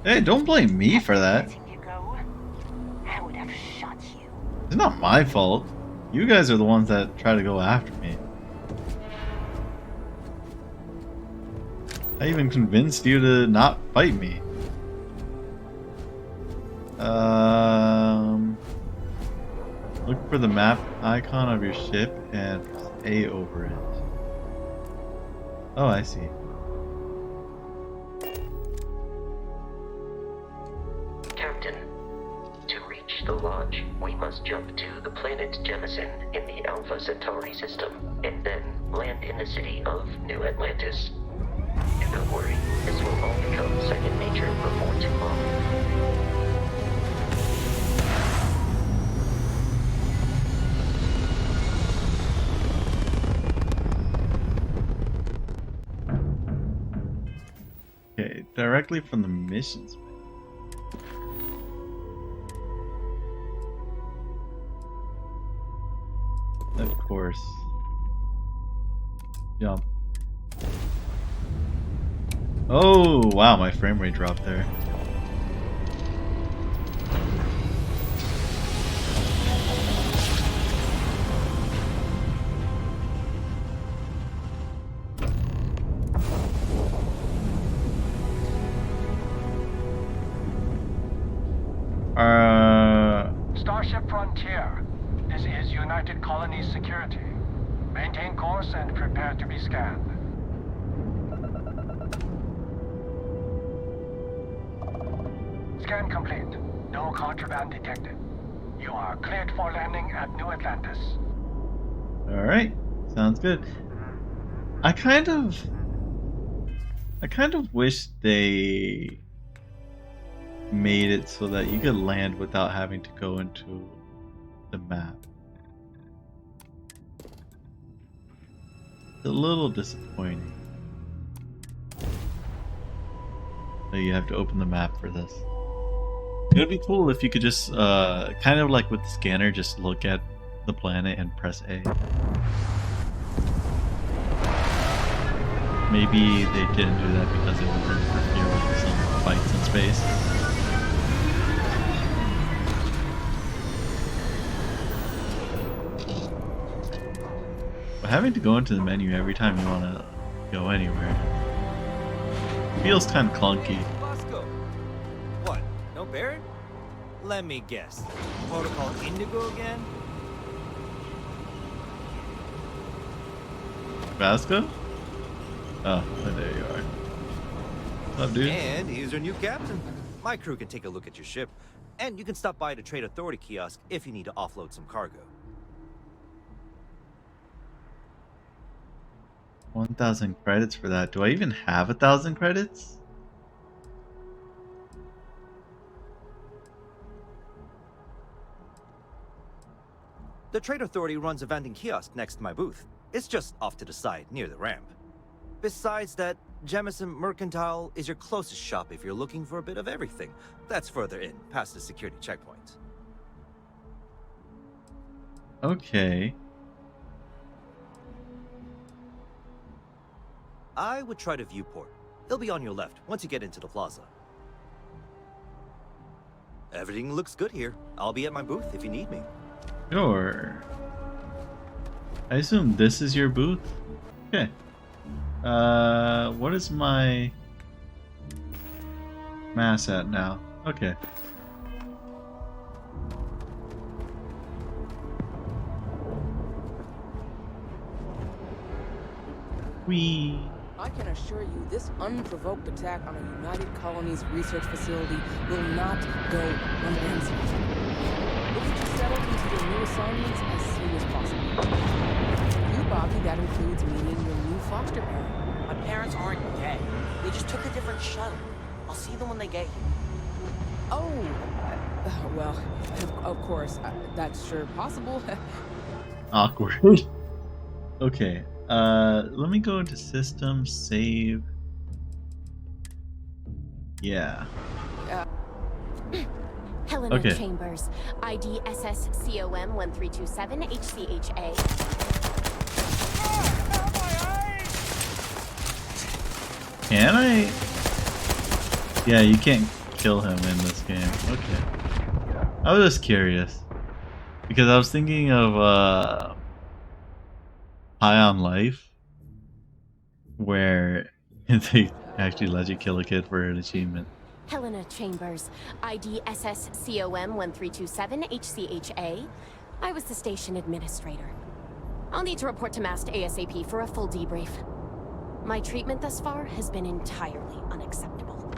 Hey, don't blame me for that. Letting you go, I would have shot you. It's not my fault. You guys are the ones that try to go after me. I even convinced you to not fight me. Look for the map icon of your ship and press A over it. Oh, I see. Captain, to reach the lodge, we must jump to the planet Jemison in the Alpha Centauri system, and then land in the city of New Atlantis. Do not worry, this will all become second nature before too long. Okay, directly from the missions. Of course. Jump. Oh, wow, my frame rate dropped there. Starship Frontier. This is United Colonies Security. Maintain course and prepare to be scanned. Scan complete. No contraband detected. You are cleared for landing at New Atlantis. Alright, sounds good. I kind of wish they made it so that you could land without having to go into the map. It's a little disappointing that you have to open the map for this. It would be cool if you could just, kind of like with the scanner, just look at the planet and press A. Maybe they didn't do that because it would interfere with some fights in space. But having to go into the menu every time you want to go anywhere feels kind of clunky. Bosco. What? No Barrett? Let me guess. Protocol Indigo again? Vasco? Oh, there you are. What's up, dude? And here's our new captain. My crew can take a look at your ship, and you can stop by the Trade Authority kiosk if you need to offload some cargo. 1,000 credits for that. Do I even have 1,000 credits? The Trade Authority runs a vending kiosk next to my booth. It's just off to the side, near the ramp. Besides that, Jemison Mercantile is your closest shop if you're looking for a bit of everything. That's further in, past the security checkpoint. Okay. I would try the viewport. It'll be on your left, once you get into the plaza. Everything looks good here. I'll be at my booth if you need me. Sure. I assume this is your booth? Okay. What is my mass at now? Okay. Whee! I can assure you this unprovoked attack on a United Colonies research facility will not go unanswered. We'll get you settled into your new assignments as soon as possible. For you, Bobby, that includes meeting your new foster parent. My parents aren't gay. They just took a different shuttle. I'll see them when they get here. Oh, well, of course, that's sure possible. Awkward. Okay. Let me go into system, save. Yeah. Helena Okay. Chambers, ID SSCOM 1327 HCHA. Can I? Yeah, you can't kill him in this game. Okay. I was just curious. Because I was thinking of High on Life, where they actually let you kill a kid for an achievement. Helena Chambers, ID SSCOM 1327 HCHA. I was the station administrator. I'll need to report to MAST ASAP for a full debrief. My treatment thus far has been entirely unacceptable.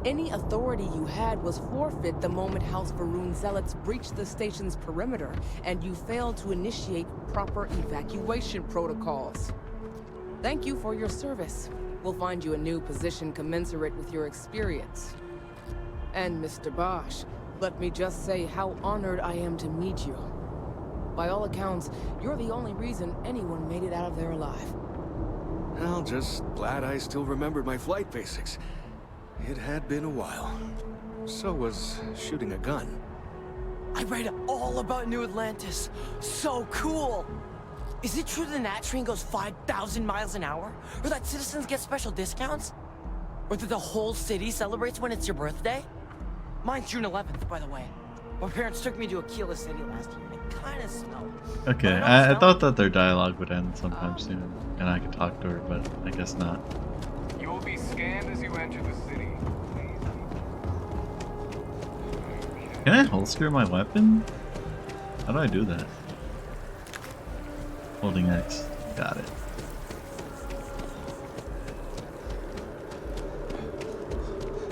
Any authority you had was forfeit the moment House Varun zealots breached the station's perimeter, and you failed to initiate proper evacuation protocols. Thank you for your service. We'll find you a new position commensurate with your experience. And Mr. Bosch, let me just say how honored I am to meet you. By all accounts, you're the only reason anyone made it out of there alive. Well, just glad I still remembered my flight basics. It had been a while. So was shooting a gun. I read all about New Atlantis. So cool! Is it true the Nat train goes 5,000 miles an hour? Or that citizens get special discounts? Or that the whole city celebrates when it's your birthday? Mine's June 11th, by the way. My parents took me to Aquila City last year, and it kind of snowed. Okay, I thought that their dialogue would end sometime soon, and I could talk to her, but I guess not. You will be scanned as you enter the city. Can I holster my weapon? How do I do that? Holding X. Got it.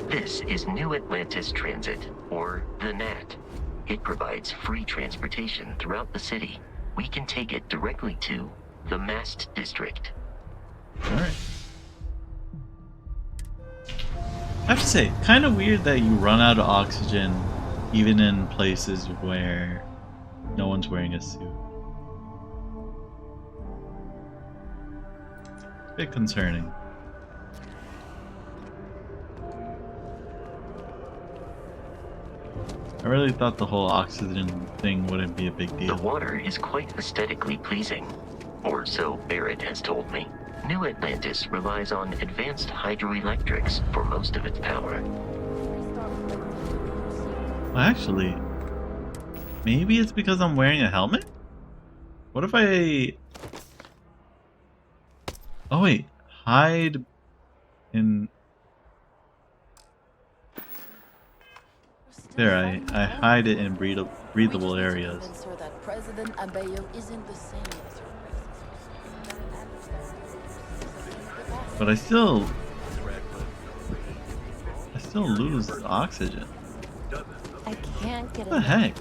This is New Atlantis Transit, or the NAT. It provides free transportation throughout the city. We can take it directly to the Mast District. Alright. I have to say, kind of weird that you run out of oxygen even in places where no one's wearing a suit. Bit concerning. I really thought the whole oxygen thing wouldn't be a big The deal. water is quite aesthetically pleasing, or so Barrett has told me. New Atlantis relies on advanced hydroelectrics for most of its power. Well, actually, maybe it's because I'm wearing a helmet? What if I... Oh wait, hide in... There, I hide it in breathable areas. That President Abeyo isn't the same as her But I still lose oxygen. I can't get What the heck?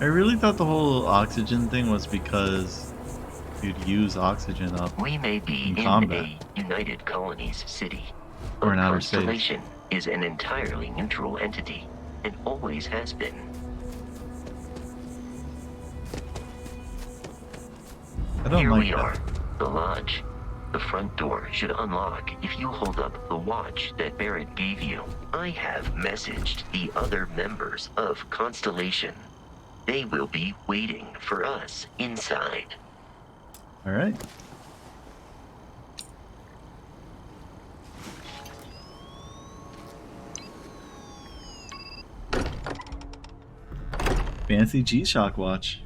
I really thought the whole oxygen thing was because you'd use oxygen up We may be in in combat. a United Colonies city, Or but in outer space. Constellation is an entirely neutral entity, and always has been. I don't Here like we that. are, the lodge. The front door should unlock if you hold up the watch that Barrett gave you. I have messaged the other members of Constellation. They will be waiting for us inside. Alright. Fancy G-Shock watch.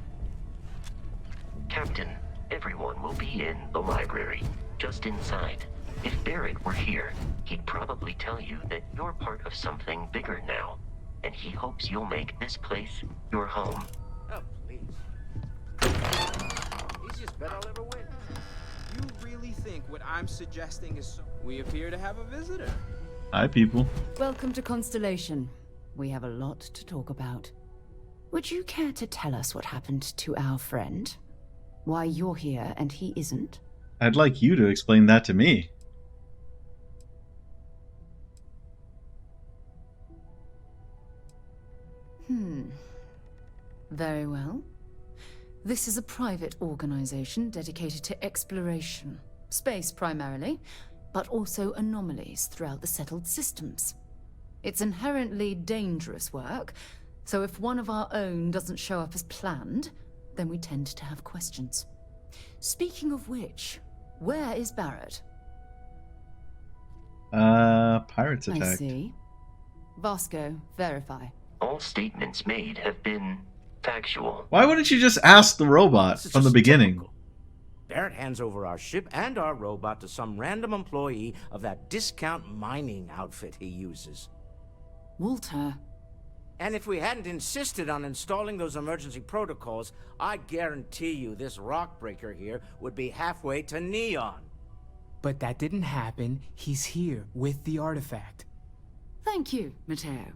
Captain, everyone will be in the library, just inside. If Barrett were here, he'd probably tell you that you're part of something bigger now, and he hopes you'll make this place your home. Oh, please. Easiest bet I'll ever win. You really think what I'm suggesting is so... We appear to have a visitor. Hi, people. Welcome to Constellation. We have a lot to talk about. Would you care to tell us what happened to our friend? Why you're here and he isn't? I'd like you to explain that to me. Very well. This is a private organization dedicated to exploration. Space primarily, but also anomalies throughout the settled systems. It's inherently dangerous work, so if one of our own doesn't show up as planned, then we tend to have questions. Speaking of which, where is Barrett? Pirates I attacked. see. Vasco, verify. All statements made have been factual. Why wouldn't you just ask the robot This is from the just beginning? typical. Barrett hands over our ship and our robot to some random employee of that discount mining outfit he uses. Walter. And if we hadn't insisted on installing those emergency protocols, I guarantee you this rock breaker here would be halfway to Neon. But that didn't happen. He's here with the artifact. Thank you, Matteo.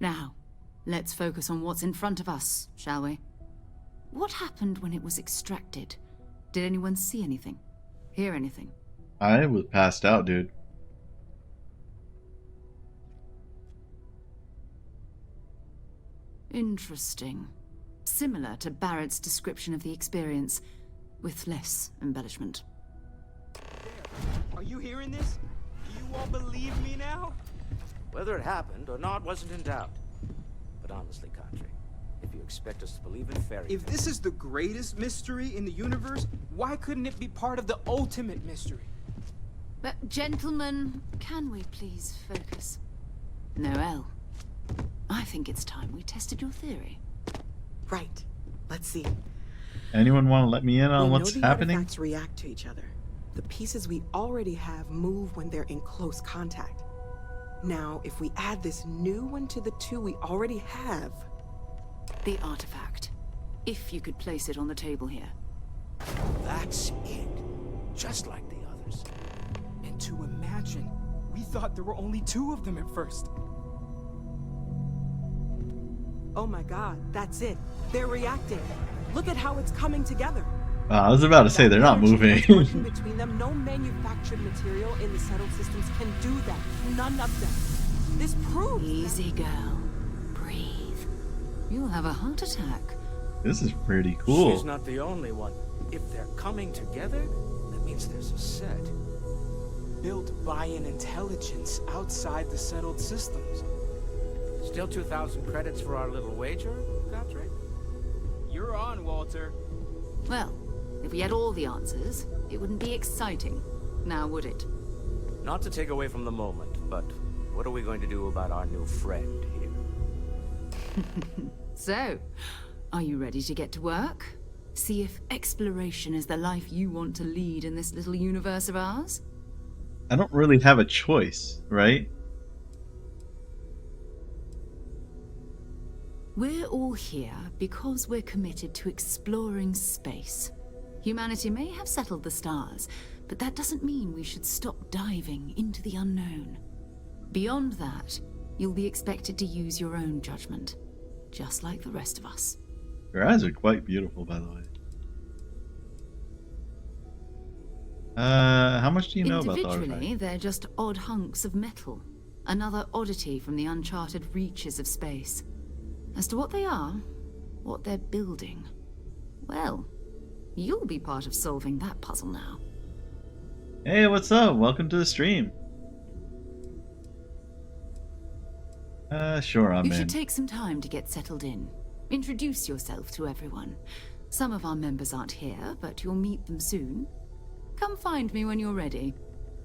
Now, let's focus on what's in front of us, shall we? What happened when it was extracted? Did anyone see anything? Hear anything? I was passed out, dude. Interesting. Similar to Barrett's description of the experience, with less embellishment. Are you hearing this? Do you all believe me now? Whether it happened or not wasn't in doubt. But honestly, Contra, if you expect us to believe in fairy If this is the greatest mystery in the universe, why couldn't it be part of the ultimate mystery? But, gentlemen, can we please focus? Noel, I think it's time we tested your theory. Right. Let's see. Anyone want to let me in on We what's know the happening? artifacts react to each other. The pieces we already have move when they're in close contact. Now, if we add this new one to the two we already have... The artifact. If you could place it on the table here. That's it. Just like the others. And to imagine, we thought there were only two of them at first. Oh my god, that's it. They're reacting. Look at how it's coming together. I was about to say they're not moving. Working between them, no manufactured material in the settled systems can do that. None of them. This proves. Easy, girl. Breathe. You'll have a heart attack. This is pretty cool. She's not the only one. If they're coming together, that means there's a set. built by an intelligence outside the settled systems. Still 2,000 credits for our little wager, Godric? You're on, Walter. Well, if we had all the answers, it wouldn't be exciting, now would it? Not to take away from the moment, but what are we going to do about our new friend here? So, are you ready to get to work? See if exploration is the life you want to lead in this little universe of ours? I don't really have a choice, right? We're all here because we're committed to exploring space. Humanity may have settled the stars, but that doesn't mean we should stop diving into the unknown. Beyond that, you'll be expected to use your own judgment, just like the rest of us. Your eyes are quite beautiful, by the way. How much do you know about the artifact? Individually, they're just odd hunks of metal. Another oddity from the uncharted reaches of space. As to what they are, what they're building, well, you'll be part of solving that puzzle now. Hey, what's up? Welcome to the stream. Sure, I'm in. You should take some time to get settled in. Introduce yourself to everyone. Some of our members aren't here, but you'll meet them soon. Come find me when you're ready.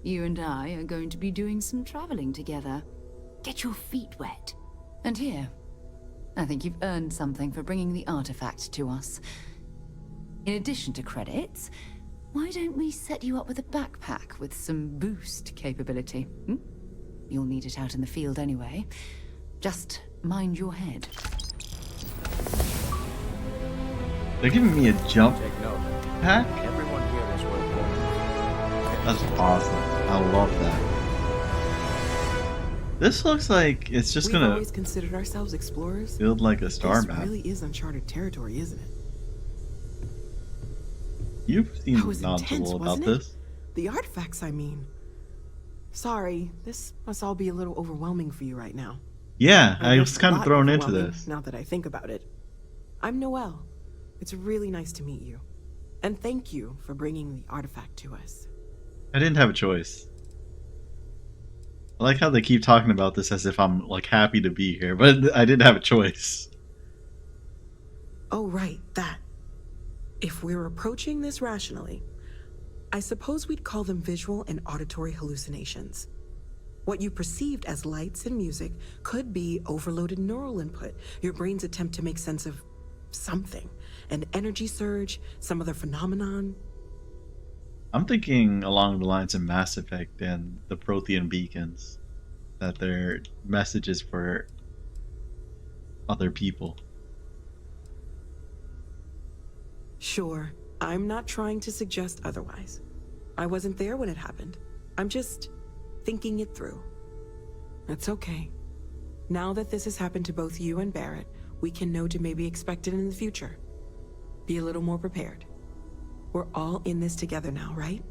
You and I are going to be doing some traveling together. Get your feet wet. And here, I think you've earned something for bringing the artifact to us. In addition to credits, why don't we set you up with a backpack with some boost capability? You'll need it out in the field anyway. Just mind your head. They're giving me a jump Take note. pack? Everyone here is worth more. That's awesome. I love that. This looks like it's just We've gonna always considered ourselves explorers. build like a star This map. really is uncharted territory, isn't it? You seem That was intense, knowledgeable about wasn't it? this. The artifacts, I mean. Sorry, this must all be a little overwhelming for you right now. Yeah, I guess was a kind of lot thrown into overwhelming, this. Now that I think about it. I'm Noelle. It's really nice to meet you. And thank you for bringing the artifact to us. I didn't have a choice. I like how they keep talking about this as if I'm like happy to be here, but I didn't have a choice. Oh, right, that. If we're approaching this rationally, I suppose we'd call them visual and auditory hallucinations. What you perceived as lights and music could be overloaded neural input, your brain's attempt to make sense of something. An energy surge, some other phenomenon. I'm thinking along the lines of Mass Effect and the Prothean beacons, that they're messages for other people. Sure, I'm not trying to suggest otherwise. I wasn't there when it happened. I'm just thinking it through. It's okay. Now that this has happened to both you and Barrett, we can know to maybe expect it in the future. Be a little more prepared. We're all in this together now, right?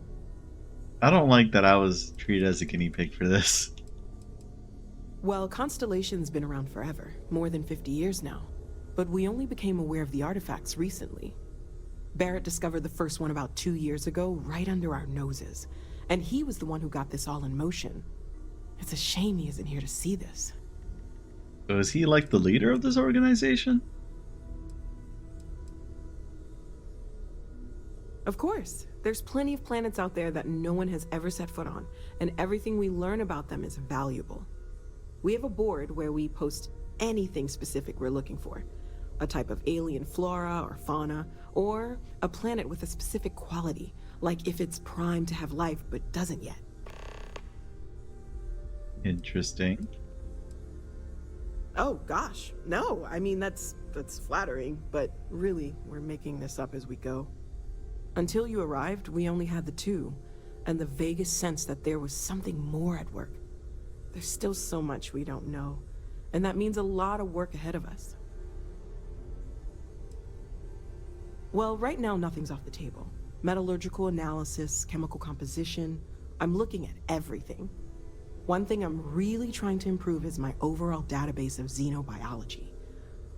I don't like that I was treated as a guinea pig for this. Well, Constellation's been around forever, more than 50 years now. But we only became aware of the artifacts recently. Barrett discovered the first one about 2 years ago, right under our noses. And he was the one who got this all in motion. It's a shame he isn't here to see this. So is he like the leader of this organization? Of course. There's plenty of planets out there that no one has ever set foot on, and everything we learn about them is valuable. We have a board where we post anything specific we're looking for. A type of alien flora or fauna, or a planet with a specific quality, like if it's primed to have life but doesn't yet. Interesting. Oh gosh, no, I mean that's flattering, but really, we're making this up as we go. Until you arrived, we only had the two, and the vaguest sense that there was something more at work. There's still so much we don't know, and that means a lot of work ahead of us. Well, right now nothing's off the table. Metallurgical analysis, chemical composition, I'm looking at everything. One thing I'm really trying to improve is my overall database of xenobiology.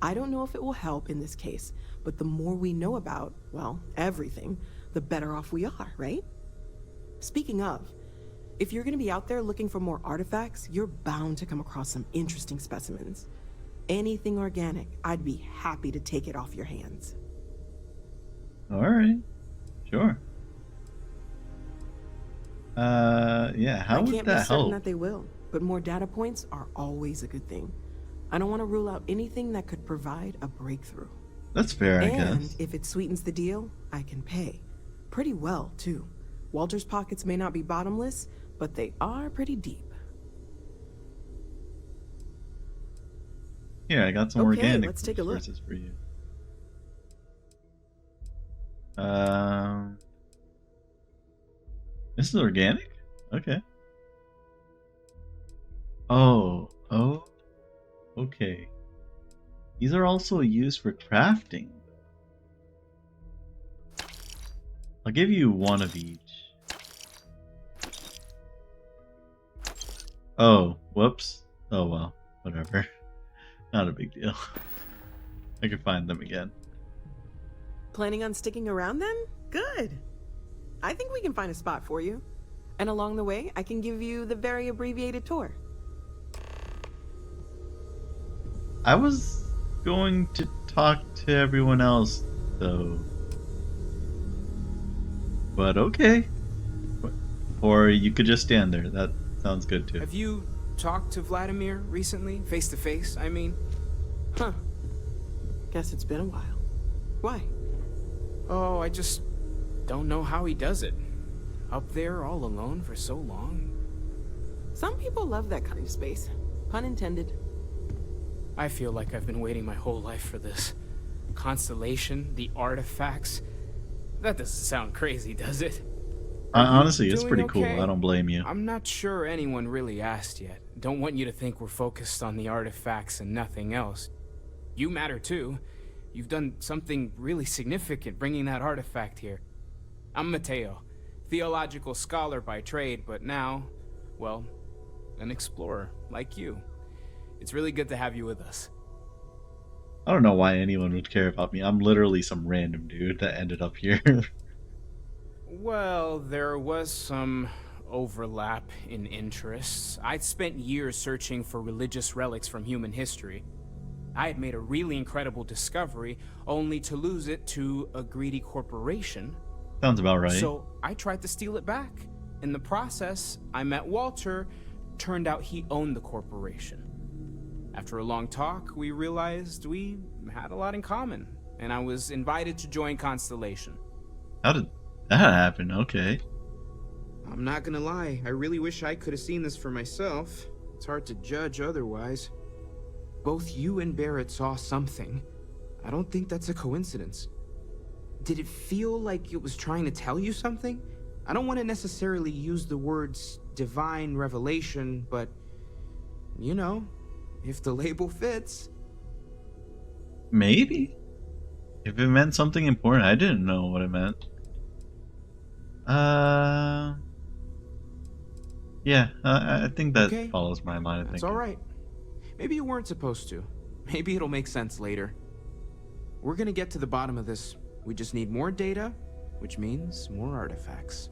I don't know if it will help in this case, but the more we know about, well, everything, the better off we are, right? Speaking of, If you're gonna be out there looking for more artifacts, you're bound to come across some interesting specimens. Anything organic, I'd be happy to take it off your hands. Alright. Sure. Yeah, how I would can't be that certain help? that they will, but more data points are always a good thing. I don't want to rule out anything that could provide a breakthrough. That's fair, I And guess. if it sweetens the deal, I can pay. Pretty well, too. Walter's pockets may not be bottomless, but they are pretty deep. Here, I got some Okay, organic let's take a look. resources for you. This is organic? Okay. Oh, okay. These are also used for crafting. I'll give you one of each. Oh, whoops. Oh well, whatever. Not a big deal. I can find them again. Planning on sticking around then? Good. I think we can find a spot for you. And along the way, I can give you the very abbreviated tour. I was going to talk to everyone else, though. But okay. Or you could just stand there. That sounds good too. Have you talked to Vladimir recently? Face to face, I mean? Huh. Guess it's been a while. Why? Oh, I just don't know how he does it. Up there all alone for so long. Some people love that kind of space. Pun intended. I feel like I've been waiting my whole life for this. Constellation, the artifacts. That doesn't sound crazy, does it? Honestly, it's Doing pretty okay? cool. I don't blame you. I'm not sure anyone really asked yet. Don't want you to think we're focused on the artifacts and nothing else. You matter too. You've done something really significant bringing that artifact here. I'm Mateo, theological scholar by trade, but now, well, an explorer like you. It's really good to have you with us. I don't know why anyone would care about me. I'm literally some random dude that ended up here. Well, there was some overlap in interests. I'd spent years searching for religious relics from human history. I had made a really incredible discovery, only to lose it to a greedy corporation. Sounds about right. So I tried to steal it back. In the process, I met Walter. Turned out he owned the corporation. After a long talk, we realized we had a lot in common, and I was invited to join Constellation. How did that happen? Okay. I'm not gonna lie, I really wish I could have seen this for myself. It's hard to judge otherwise. Both you and Barrett saw something. I don't think that's a coincidence. Did it feel like it was trying to tell you something? I don't want to necessarily use the words divine revelation, but, you know, if the label fits. Maybe. If it meant something important, I didn't know what it meant. Yeah, I think that Okay. follows my line of That's thinking. alright. Maybe you weren't supposed to. Maybe it'll make sense later. We're gonna get to the bottom of this. We just need more data, which means more artifacts.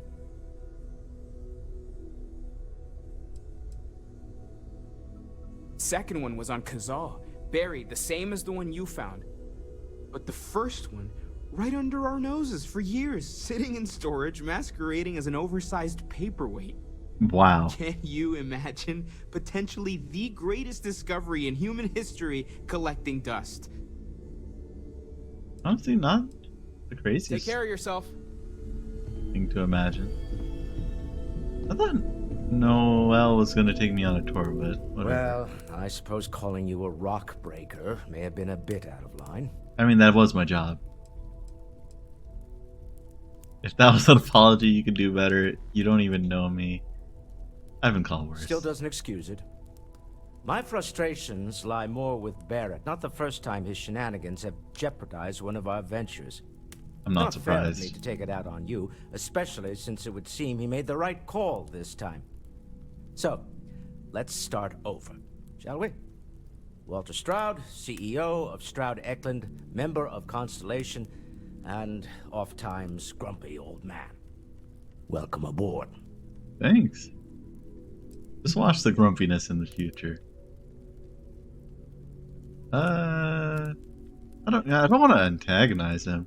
Second one was on Kazal, buried, the same as the one you found. But the first one, right under our noses for years, sitting in storage, masquerading as an oversized paperweight. Wow. Can you imagine potentially the greatest discovery in human history collecting dust? Honestly, not the craziest Take care of yourself. thing to imagine. I thought Noel was going to take me on a tour, but whatever. Well, I suppose calling you a rock breaker may have been a bit out of line. I mean, that was my job. If that was an apology, you could do better. You don't even know me. I've been called worse. Still doesn't excuse it. My frustrations lie more with Barrett. Not the first time his shenanigans have jeopardized one of our ventures. I'm not Fair of me surprised. to take it out on you, especially since it would seem he made the right call this time. So, let's start over, shall we? Walter Stroud, CEO of Stroud Eklund, member of Constellation, and oft-times grumpy old man. Welcome aboard. Thanks. Just watch the grumpiness in the future. I don't want to antagonize him.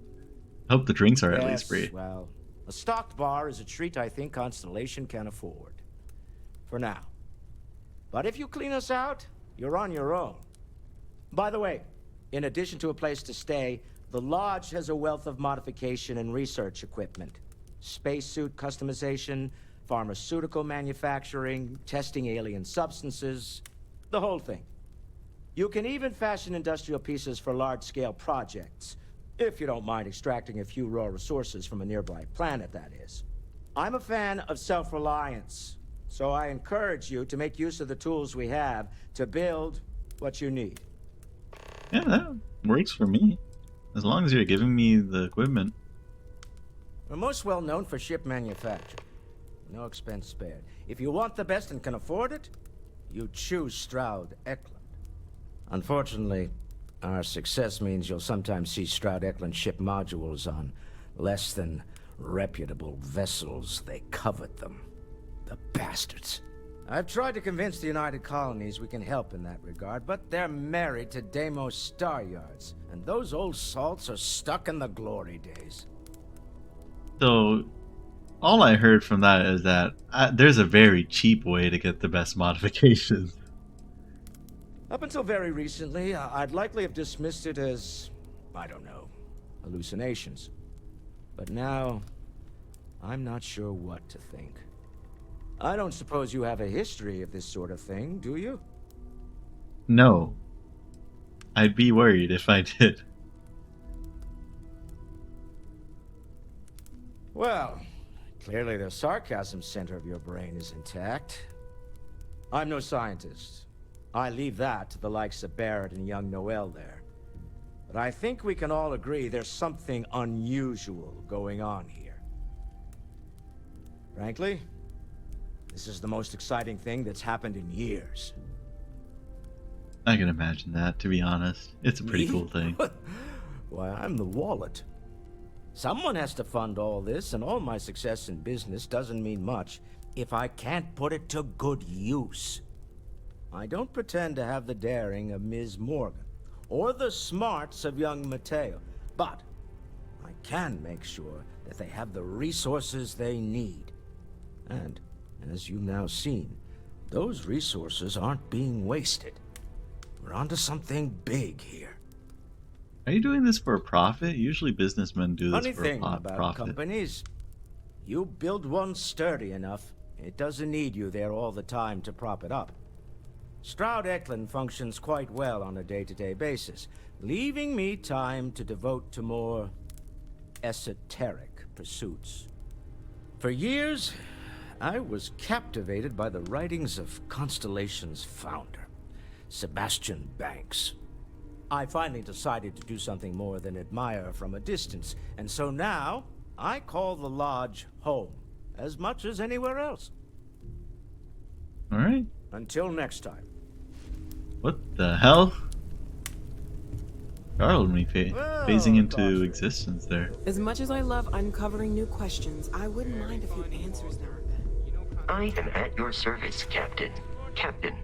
I hope the drinks are at least Yes, free. well, a stocked bar is a treat I think Constellation can afford. For now. But if you clean us out, you're on your own. By the way, in addition to a place to stay, the Lodge has a wealth of modification and research equipment. Spacesuit customization, pharmaceutical manufacturing, testing alien substances, the whole thing. You can even fashion industrial pieces for large-scale projects, if you don't mind extracting a few raw resources from a nearby planet, that is. I'm a fan of self-reliance, so I encourage you to make use of the tools we have to build what you need. Yeah, that works for me. As long as you're giving me the equipment. We're most well known for ship manufacture. No expense spared. If you want the best and can afford it, you choose Stroud Eklund. Unfortunately, our success means you'll sometimes see Stroud Eklund ship modules on less than reputable vessels. They covet them. The bastards. I've tried to convince the United Colonies we can help in that regard, but they're married to Deimos Star Yards, and those old salts are stuck in the glory days. So, all I heard from that is that there's a very cheap way to get the best modifications. Up until very recently, I'd likely have dismissed it as, I don't know, hallucinations. But now, I'm not sure what to think. I don't suppose you have a history of this sort of thing, do you? No. I'd be worried if I did. Well, clearly the sarcasm center of your brain is intact. I'm no scientist. I leave that to the likes of Barrett and young Noel there. But I think we can all agree there's something unusual going on here. Frankly, this is the most exciting thing that's happened in years. I can imagine that, to be honest. It's a pretty cool thing. Why, I'm the wallet. Someone has to fund all this, and all my success in business doesn't mean much if I can't put it to good use. I don't pretend to have the daring of Ms. Morgan, or the smarts of young Mateo, but I can make sure that they have the resources they need. And, as you've now seen, those resources aren't being wasted. We're onto something big here. Are you doing this for a profit? Usually businessmen do this Funny for thing a about profit. companies, you build one sturdy enough, it doesn't need you there all the time to prop it up. Stroud Eklund functions quite well on a day-to-day basis, leaving me time to devote to more esoteric pursuits. For years, I was captivated by the writings of Constellation's founder, Sebastian Banks. I finally decided to do something more than admire from a distance, and so now I call the Lodge home, as much as anywhere else. All right. Until next time. What the hell? Startled me phasing into existence there. As much as I love uncovering new questions, I wouldn't mind a few answers now and then. I am at your service, Captain. Captain,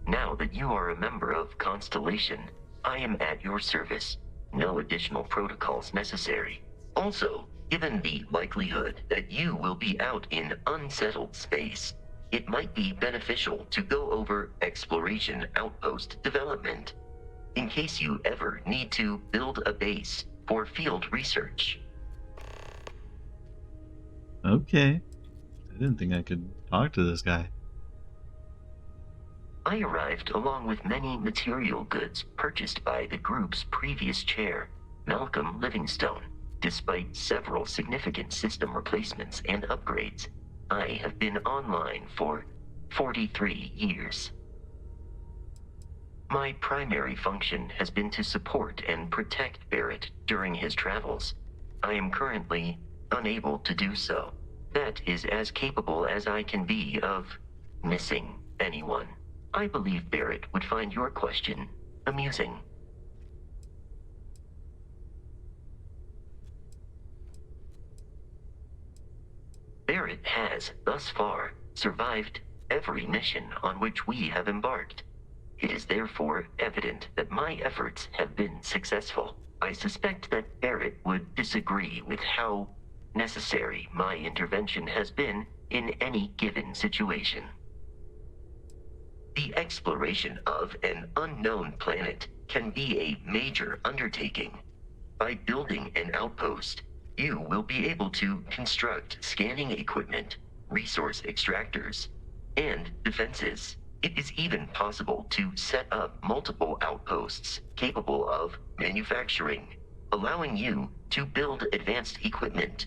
now that you are a member of Constellation, I am at your service. No additional protocols necessary. Also, given the likelihood that you will be out in unsettled space, it might be beneficial to go over exploration outpost development, in case you ever need to build a base for field research. Okay. I didn't think I could talk to this guy. I arrived along with many material goods purchased by the group's previous chair, Malcolm Livingstone. Despite several significant system replacements and upgrades, I have been online for 43 years. My primary function has been to support and protect Barrett during his travels. I am currently unable to do so. That is as capable as I can be of missing anyone. I believe Barrett would find your question amusing. Barrett has, thus far, survived every mission on which we have embarked. It is therefore evident that my efforts have been successful. I suspect that Barrett would disagree with how necessary my intervention has been in any given situation. The exploration of an unknown planet can be a major undertaking. By building an outpost, you will be able to construct scanning equipment, resource extractors, and defenses. It is even possible to set up multiple outposts capable of manufacturing, allowing you to build advanced equipment.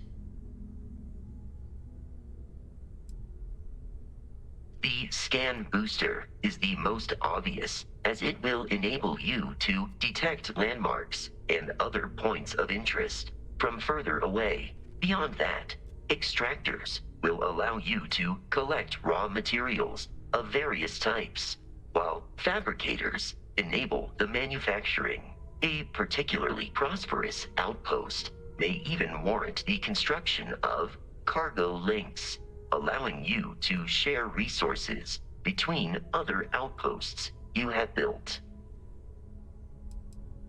The scan booster is the most obvious, as it will enable you to detect landmarks and other points of interest from further away. Beyond that, extractors will allow you to collect raw materials of various types, while fabricators enable the manufacturing. A particularly prosperous outpost may even warrant the construction of cargo links, allowing you to share resources between other outposts you have built.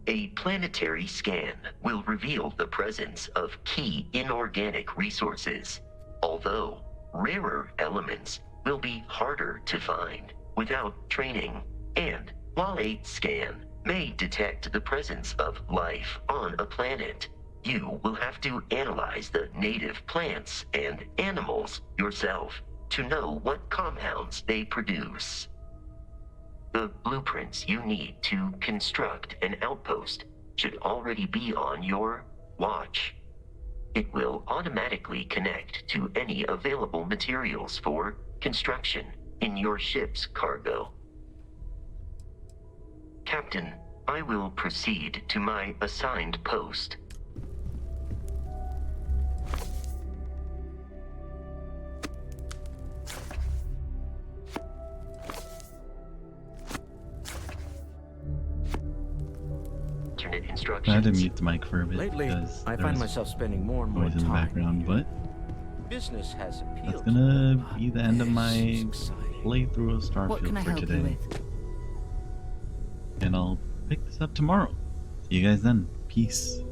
A planetary scan will reveal the presence of key inorganic resources, although rarer elements will be harder to find without training. And while a scan may detect the presence of life on a planet, you will have to analyze the native plants and animals yourself to know what compounds they produce. The blueprints you need to construct an outpost should already be on your watch. It will automatically connect to any available materials for construction in your ship's cargo. Captain, I will proceed to my assigned post. I had to mute the mic for a bit Lately, because I there find was myself spending more and more noise in the time. background, but Business has appealed. that's gonna be the end of my playthrough of Starfield What can I for help today. you with? And I'll pick this up tomorrow. See you guys then. Peace.